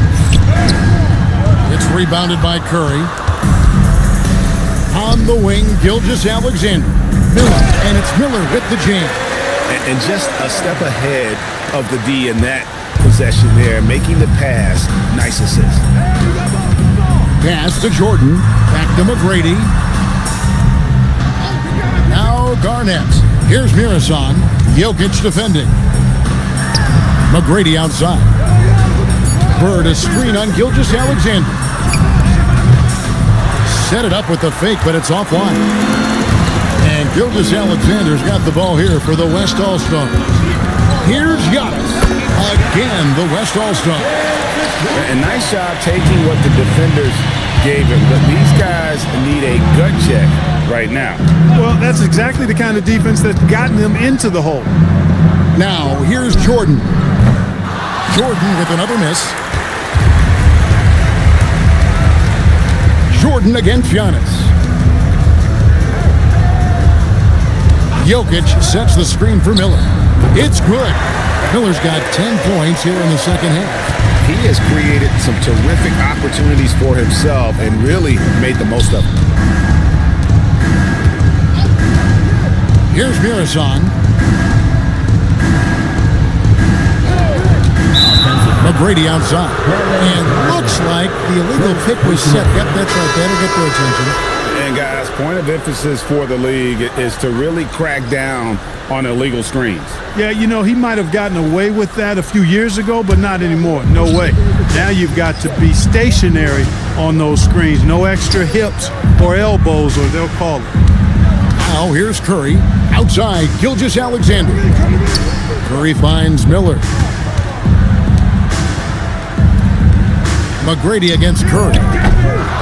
It's rebounded by Curry. On the wing, Gilgeous Alexander. Miller, and it's Miller with the jam. And just a step ahead of the D in that possession there, making the pass. Nice assist. Pass to Jordan. Back to McGrady. Now Garnett. Here's Mirasan. Jokic defending. McGrady outside. Bird a screen on Gilgeous Alexander. Set it up with the fake, but it's offline. And Gilgeous Alexander's got the ball here for the West All-Stars. Here's Giannis. Again, the West All-Stars. A nice job taking what the defenders gave him. But these guys need a gut check right now. Well, that's exactly the kind of defense that's gotten them into the hole. Now, here's Jordan. Jordan with another miss. Jordan against Giannis. Jokic sets the screen for Miller. It's good. Miller's got 10 points here in the second half. He has created some terrific opportunities for himself and really made the most of them. Here's Mirasan. McGrady outside. And looks like the illegal pick was set. Yep, that's right. That'll get their attention. And guys, point of emphasis for the league is to really crack down on illegal screens. Yeah, you know, he might have gotten away with that a few years ago, but not anymore. No way. Now you've got to be stationary on those screens. No extra hips or elbows, or they'll call it. Now here's Curry. Outside, Gilgeous Alexander. Curry finds Miller. McGrady against Curry.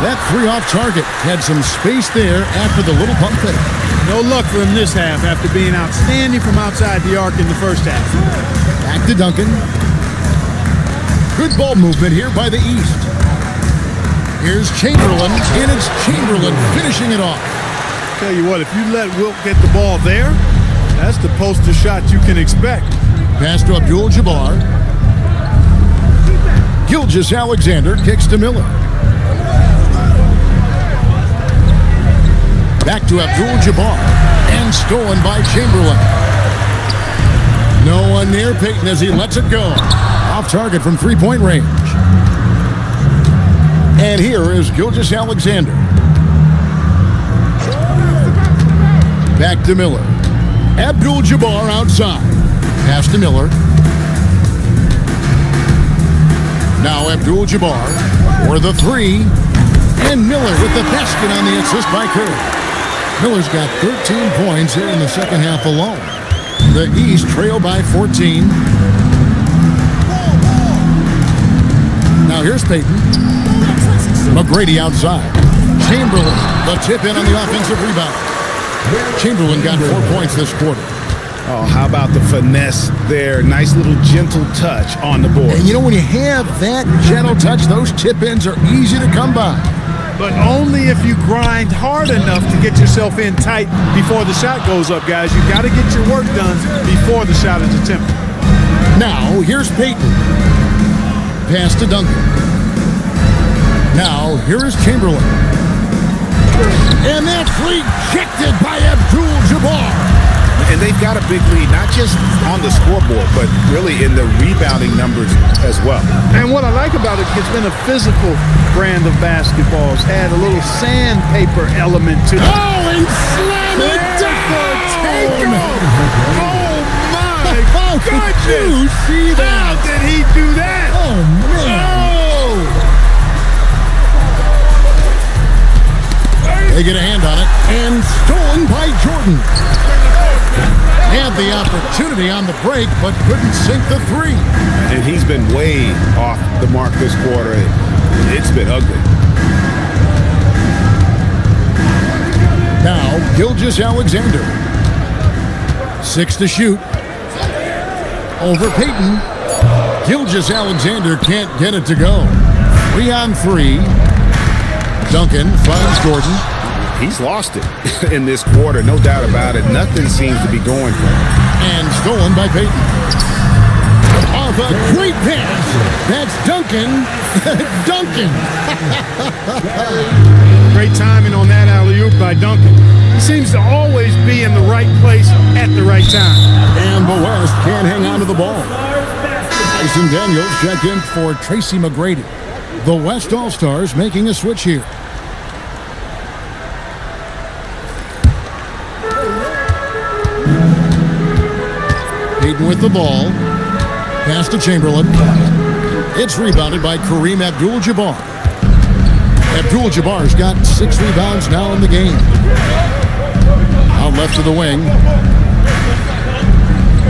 That three off target had some space there after the little pump fake. No luck for him this half after being outstanding from outside the arc in the first half. Back to Duncan. Good ball movement here by the East. Here's Chamberlain, and it's Chamberlain finishing it off. Tell you what, if you let Wilt get the ball there, that's the poster shot you can expect. Pass to Abdul-Jabbar. Gilgeous Alexander kicks to Miller. Back to Abdul-Jabbar. And stolen by Chamberlain. No one near Payton as he lets it go. Off target from three-point range. And here is Gilgeous Alexander. Back to Miller. Abdul-Jabbar outside. Pass to Miller. Now Abdul-Jabbar for the three. And Miller with the basket on the assist by Curry. Miller's got 13 points here in the second half alone. The East trail by 14. Now here's Payton. McGrady outside. Chamberlain, the tip in on the offensive rebound. Chamberlain got 4 points this quarter. Oh, how about the finesse there? Nice little gentle touch on the board. And you know, when you have that gentle touch, those tip-ins are easy to come by. But only if you grind hard enough to get yourself in tight before the shot goes up, guys. You've got to get your work done before the shot is attempted. Now, here's Payton. Pass to Duncan. Now, here is Chamberlain. And that's rejected by Abdul-Jabbar. And they've got a big lead, not just on the scoreboard, but really in the rebounding numbers as well. And what I like about it, it's been a physical brand of basketball. It's had a little sandpaper element to it. Oh, and slam it down! Oh, my How goodness! did you see that? How did he do that? Oh, man. They get a hand on it, and stolen by Jordan. Had the opportunity on the break, but couldn't sink the three. And he's been way off the mark this quarter. It's been ugly. Now, Gilgeous Alexander. 6 to shoot. Over Payton. Gilgeous Alexander can't get it to go. 3 on 3. Duncan finds Jordan. He's lost it in this quarter, no doubt about it. Nothing seems to be going for him. And stolen by Payton. off a great pass. That's Duncan. Duncan. Great timing on that alley-oop by Duncan. He seems to always be in the right place at the right time. And the West can't hang on to the ball. Tyson Daniels checked in for Tracy McGrady. The West All-Stars making a switch here. Peyton with the ball. Pass to Chamberlain. It's rebounded by Kareem Abdul-Jabbar. Abdul-Jabbar's got 6 rebounds now in the game. Out left to the wing.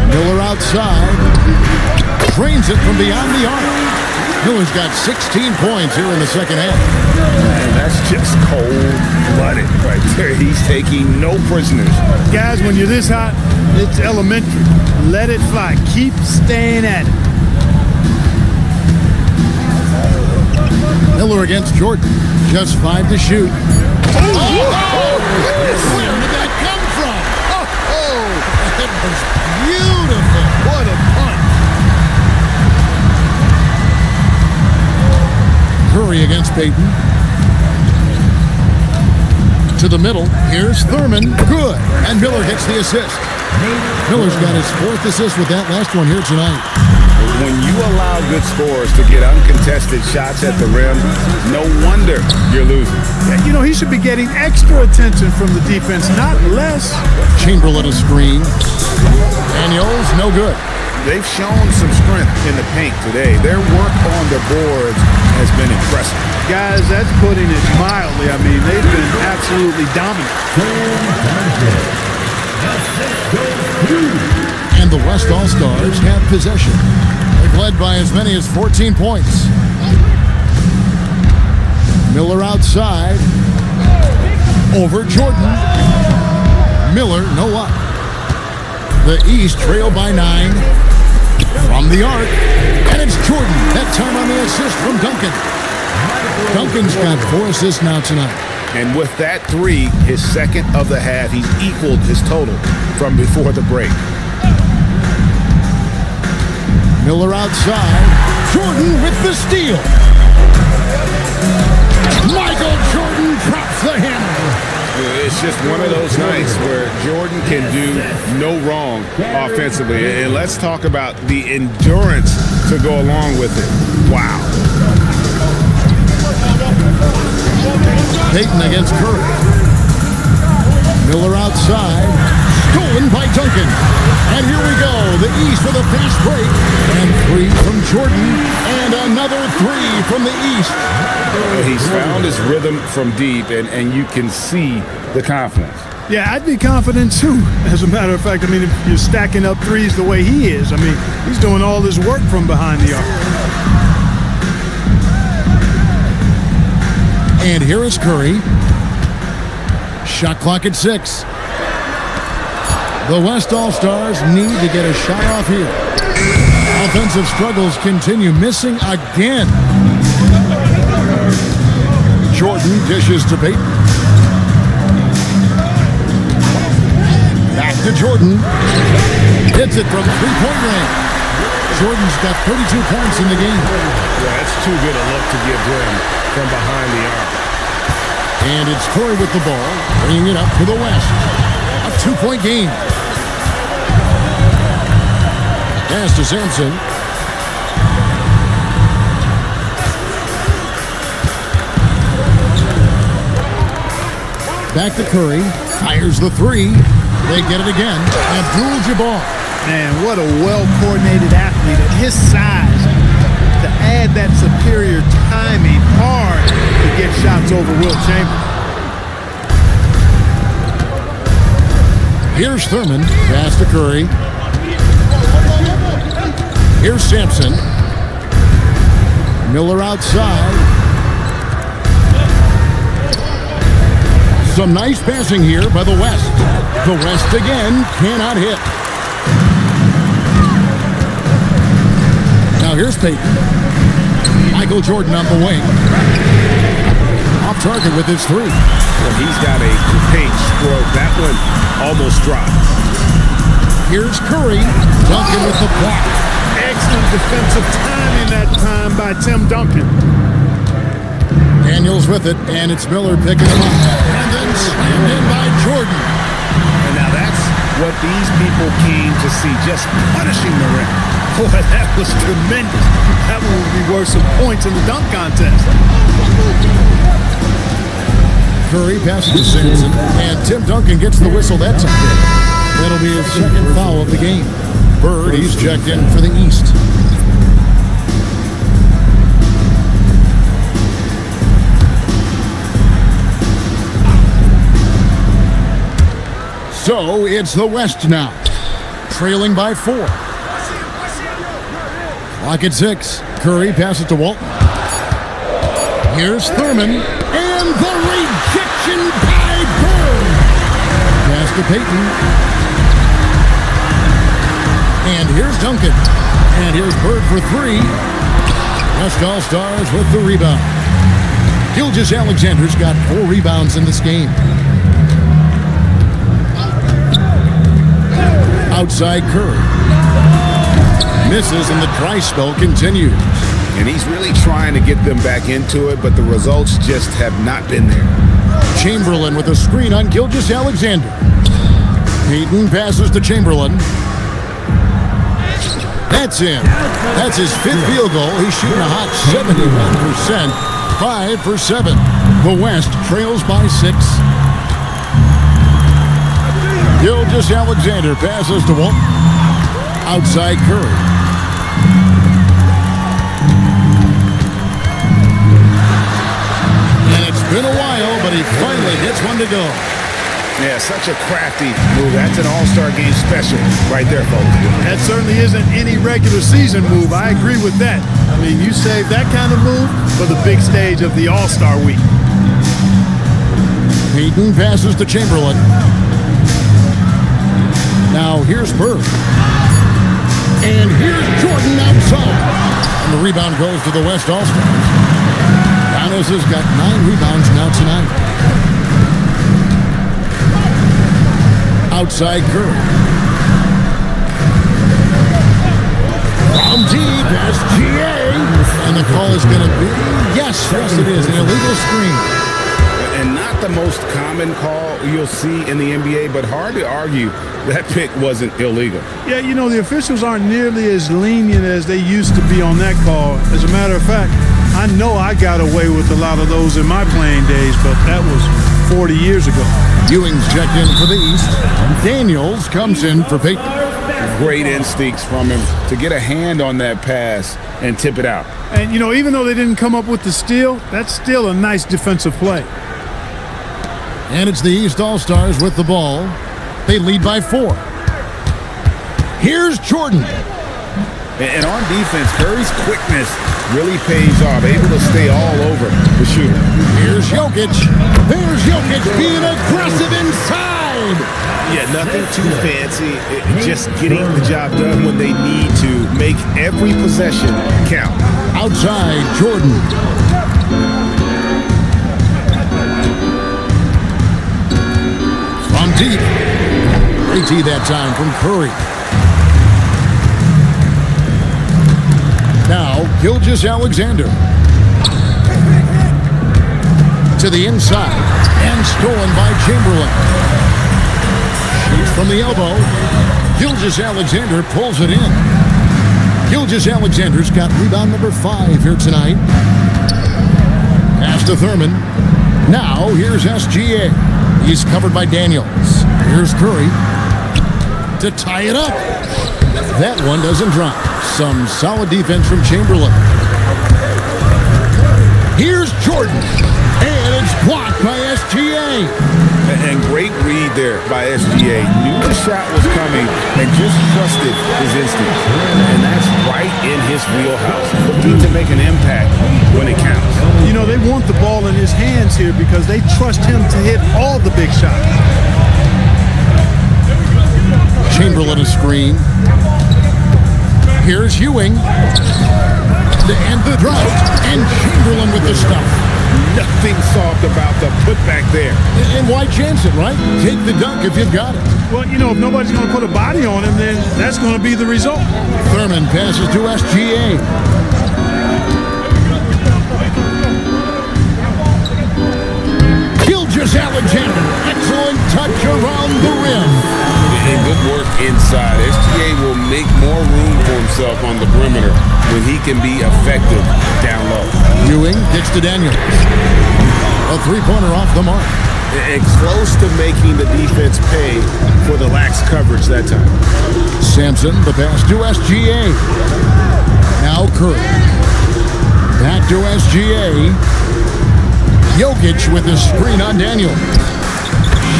Miller outside. Drains it from beyond the arc. Miller's got 16 points here in the second half. And that's just cold-blooded right there. He's taking no prisoners. Guys, when you're this hot, it's elementary. Let it fly. Keep staying at it. Miller against Jordan. Just 5 to shoot. Where did that come from? It was beautiful. What a punch. Curry against Peyton. To the middle. Here's Thurman. Good. And Miller gets the assist. Miller's got his 4th assist with that last one here tonight. When you allow good scorers to get uncontested shots at the rim, no wonder you're losing. You know, he should be getting extra attention from the defense, not less. Chamberlain a screen. Daniels, no good. They've shown some strength in the paint today. Their work on the boards has been impressive. Guys, that's putting it mildly. I mean, they've been absolutely dominant. And the West All-Stars have possession. They've led by as many as 14 points. Miller outside. Over Jordan. Miller, no luck. The East trail by 9. From the arc. And it's Jordan. That time on the assist from Duncan. Duncan's got 4 assists now tonight. And with that 3, his second of the half, he's equaled his total from before the break. Miller outside. Jordan with the steal. Michael Jordan drops the hammer. It's just one of those nights where Jordan can do no wrong offensively. And let's talk about the endurance to go along with it. Wow. Peyton against Curry. Miller outside. Stolen by Duncan. And here we go. The East with a fast break. And 3 from Jordan. And another 3 from the East. He's found his rhythm from deep, and you can see the confidence. Yeah, I'd be confident too. As a matter of fact, I mean, if you're stacking up threes the way he is, I mean, he's doing all this work from behind the arc. And here is Curry. Shot clock at 6. The West All-Stars need to get a shot off here. Offensive struggles continue, missing again. Jordan dishes to Peyton. Back to Jordan. Hits it from 3-point range. Jordan's got 32 points in the game. Yeah, that's too good a look to give him from behind the arc. And it's Curry with the ball, bringing it up to the West. A 2-point game. Pass to Sampson. Back to Curry. Fires the 3. They get it again. Abdul-Jabbar. Man, what a well-coordinated athlete at his size. To add that superior timing, hard to get shots over Will Chamberlain. Here's Thurman. Pass to Curry. Here's Sampson. Miller outside. Some nice passing here by the West. The West again cannot hit. Now here's Peyton. Michael Jordan on the wing. Off target with his 3. Well, he's got a paint stroke. That one almost dropped. Here's Curry. Duncan with the block. Excellent defensive timing that time by Tim Duncan. Daniels with it, and it's Miller picking him up. And then slammed in by Jordan. And now that's what these people came to see, just punishing the rim. Boy, that was tremendous. That one would be worth some points in the dunk contest. Curry passes to Simpson, and Tim Duncan gets the whistle that time. That'll be his second foul of the game. Bird, he's checked in for the East. So it's the West now, trailing by 4. Clock at 6. Curry passes to Walton. Here's Thurman, and the rejection by Bird. Pass to Payton. And here's Duncan. And here's Bird for 3. West All-Stars with the rebound. Gilgeous-Alexander's got 4 rebounds in this game. Outside Curry. Misses, and the dry spell continues. And he's really trying to get them back into it, but the results just have not been there. Chamberlain with a screen on Gilgeous-Alexander. Payton passes to Chamberlain. That's in. That's his 5th field goal. He's shooting a hot 71%. 5 for 7. The West trails by 6. Gilgeous-Alexander passes to Walton. Outside Curry. And it's been a while, but he finally gets one to go. Yeah, such a crafty move. That's an all-star game special right there, folks. That certainly isn't any regular season move. I agree with that. I mean, you save that kind of move for the big stage of the All-Star week. Payton passes to Chamberlain. Now here's Bird. And here's Jordan outside. And the rebound goes to the West All-Stars. Giannis has got 9 rebounds now tonight. Outside Curry. From deep, SGA. And the call is going to be, yes, it is, an illegal screen. And not the most common call you'll see in the NBA, but hard to argue that pick wasn't illegal. Yeah, you know, the officials aren't nearly as lenient as they used to be on that call. As a matter of fact, I know I got away with a lot of those in my playing days, but that was 40 years ago. Ewing's checked in for the East. Daniels comes in for Payton. Great instincts from him to get a hand on that pass and tip it out. And, you know, even though they didn't come up with the steal, that's still a nice defensive play. And it's the East All-Stars with the ball. They lead by 4. Here's Jordan. And on defense, Curry's quickness really pays off, able to stay all over the shooter. Here's Jokic. There's Jokic being aggressive inside. Yeah, nothing too fancy. Just getting the job done when they need to. Make every possession count. Outside, Jordan. From deep. Great tee that time from Curry. Now, Gilgeous-Alexander. To the inside. And stolen by Chamberlain. Shoots from the elbow. Gilgeous-Alexander pulls it in. Gilgeous-Alexander's got rebound number 5 here tonight. Pass to Thurman. Now, here's SGA. He's covered by Daniels. Here's Curry to tie it up. That one doesn't drop. Some solid defense from Chamberlain. Here's Jordan. And it's blocked by SGA. And great read there by SGA. Knew the shot was coming and just trusted his instinct. And that's right in his wheelhouse. Looking to make an impact when it counts. You know, they want the ball in his hands here because they trust him to hit all the big shots. Chamberlain a screen. Here's Ewing. To end the drought. And Chamberlain with the stuff. Nothing soft about the putback there. And why chance it, right? Take the dunk if you've got it. Well, you know, if nobody's going to put a body on him, then that's going to be the result. Thurman passes to SGA. Gilgeous-Alexander, excellent touch around the rim. And good work inside. SGA will make more room for himself on the perimeter when he can be effective down low. Ewing kicks to Daniels. A three-pointer off the mark. And close to making the defense pay for the lax coverage that time. Sampson, the pass to SGA. Now Curry. Back to SGA. Jokic with the screen on Daniel.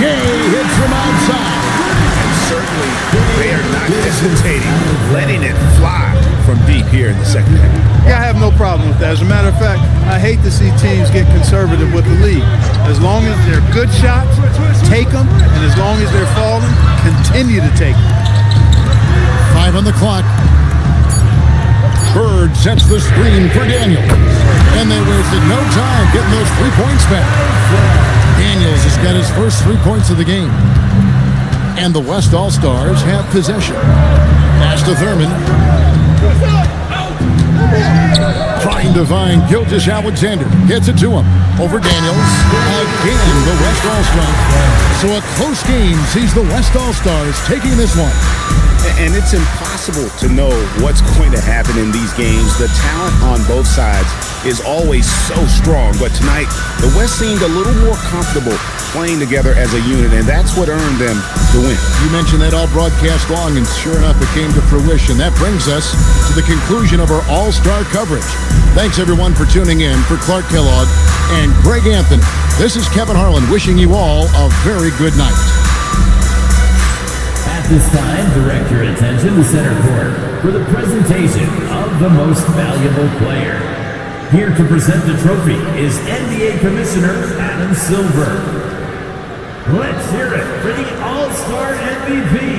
Shea hits from outside. And certainly they are not hesitating, letting it fly from deep here in the second half. Yeah, I have no problem with that. As a matter of fact, I hate to see teams get conservative with the league. As long as they're good shots, take them. And as long as they're falling, continue to take them. 5 on the clock. Bird sets the screen for Daniel. And they wasted no time getting those 3 points back. Daniels has got his first 3 points of the game. And the West All-Stars have possession. Pass to Thurman. Trying to find Gilgeous-Alexander. Gets it to him. Over Daniels. Again, the West All-Stars. So a close game sees the West All-Stars taking this one. And it's impossible to know what's going to happen in these games. The talent on both sides is always so strong. But tonight, the West seemed a little more comfortable playing together as a unit, and that's what earned them the win. You mentioned that all broadcast long, and sure enough, it came to fruition. That brings us to the conclusion of our all-star coverage. Thanks, everyone, for tuning in. For Clark Kellogg and Greg Anthony, this is Kevin Harlan wishing you all a very good night. At this time, direct your attention to center court for the presentation of the most valuable player. Here to present the trophy is NBA Commissioner Adam Silver. Let's hear it for the All-Star MVP,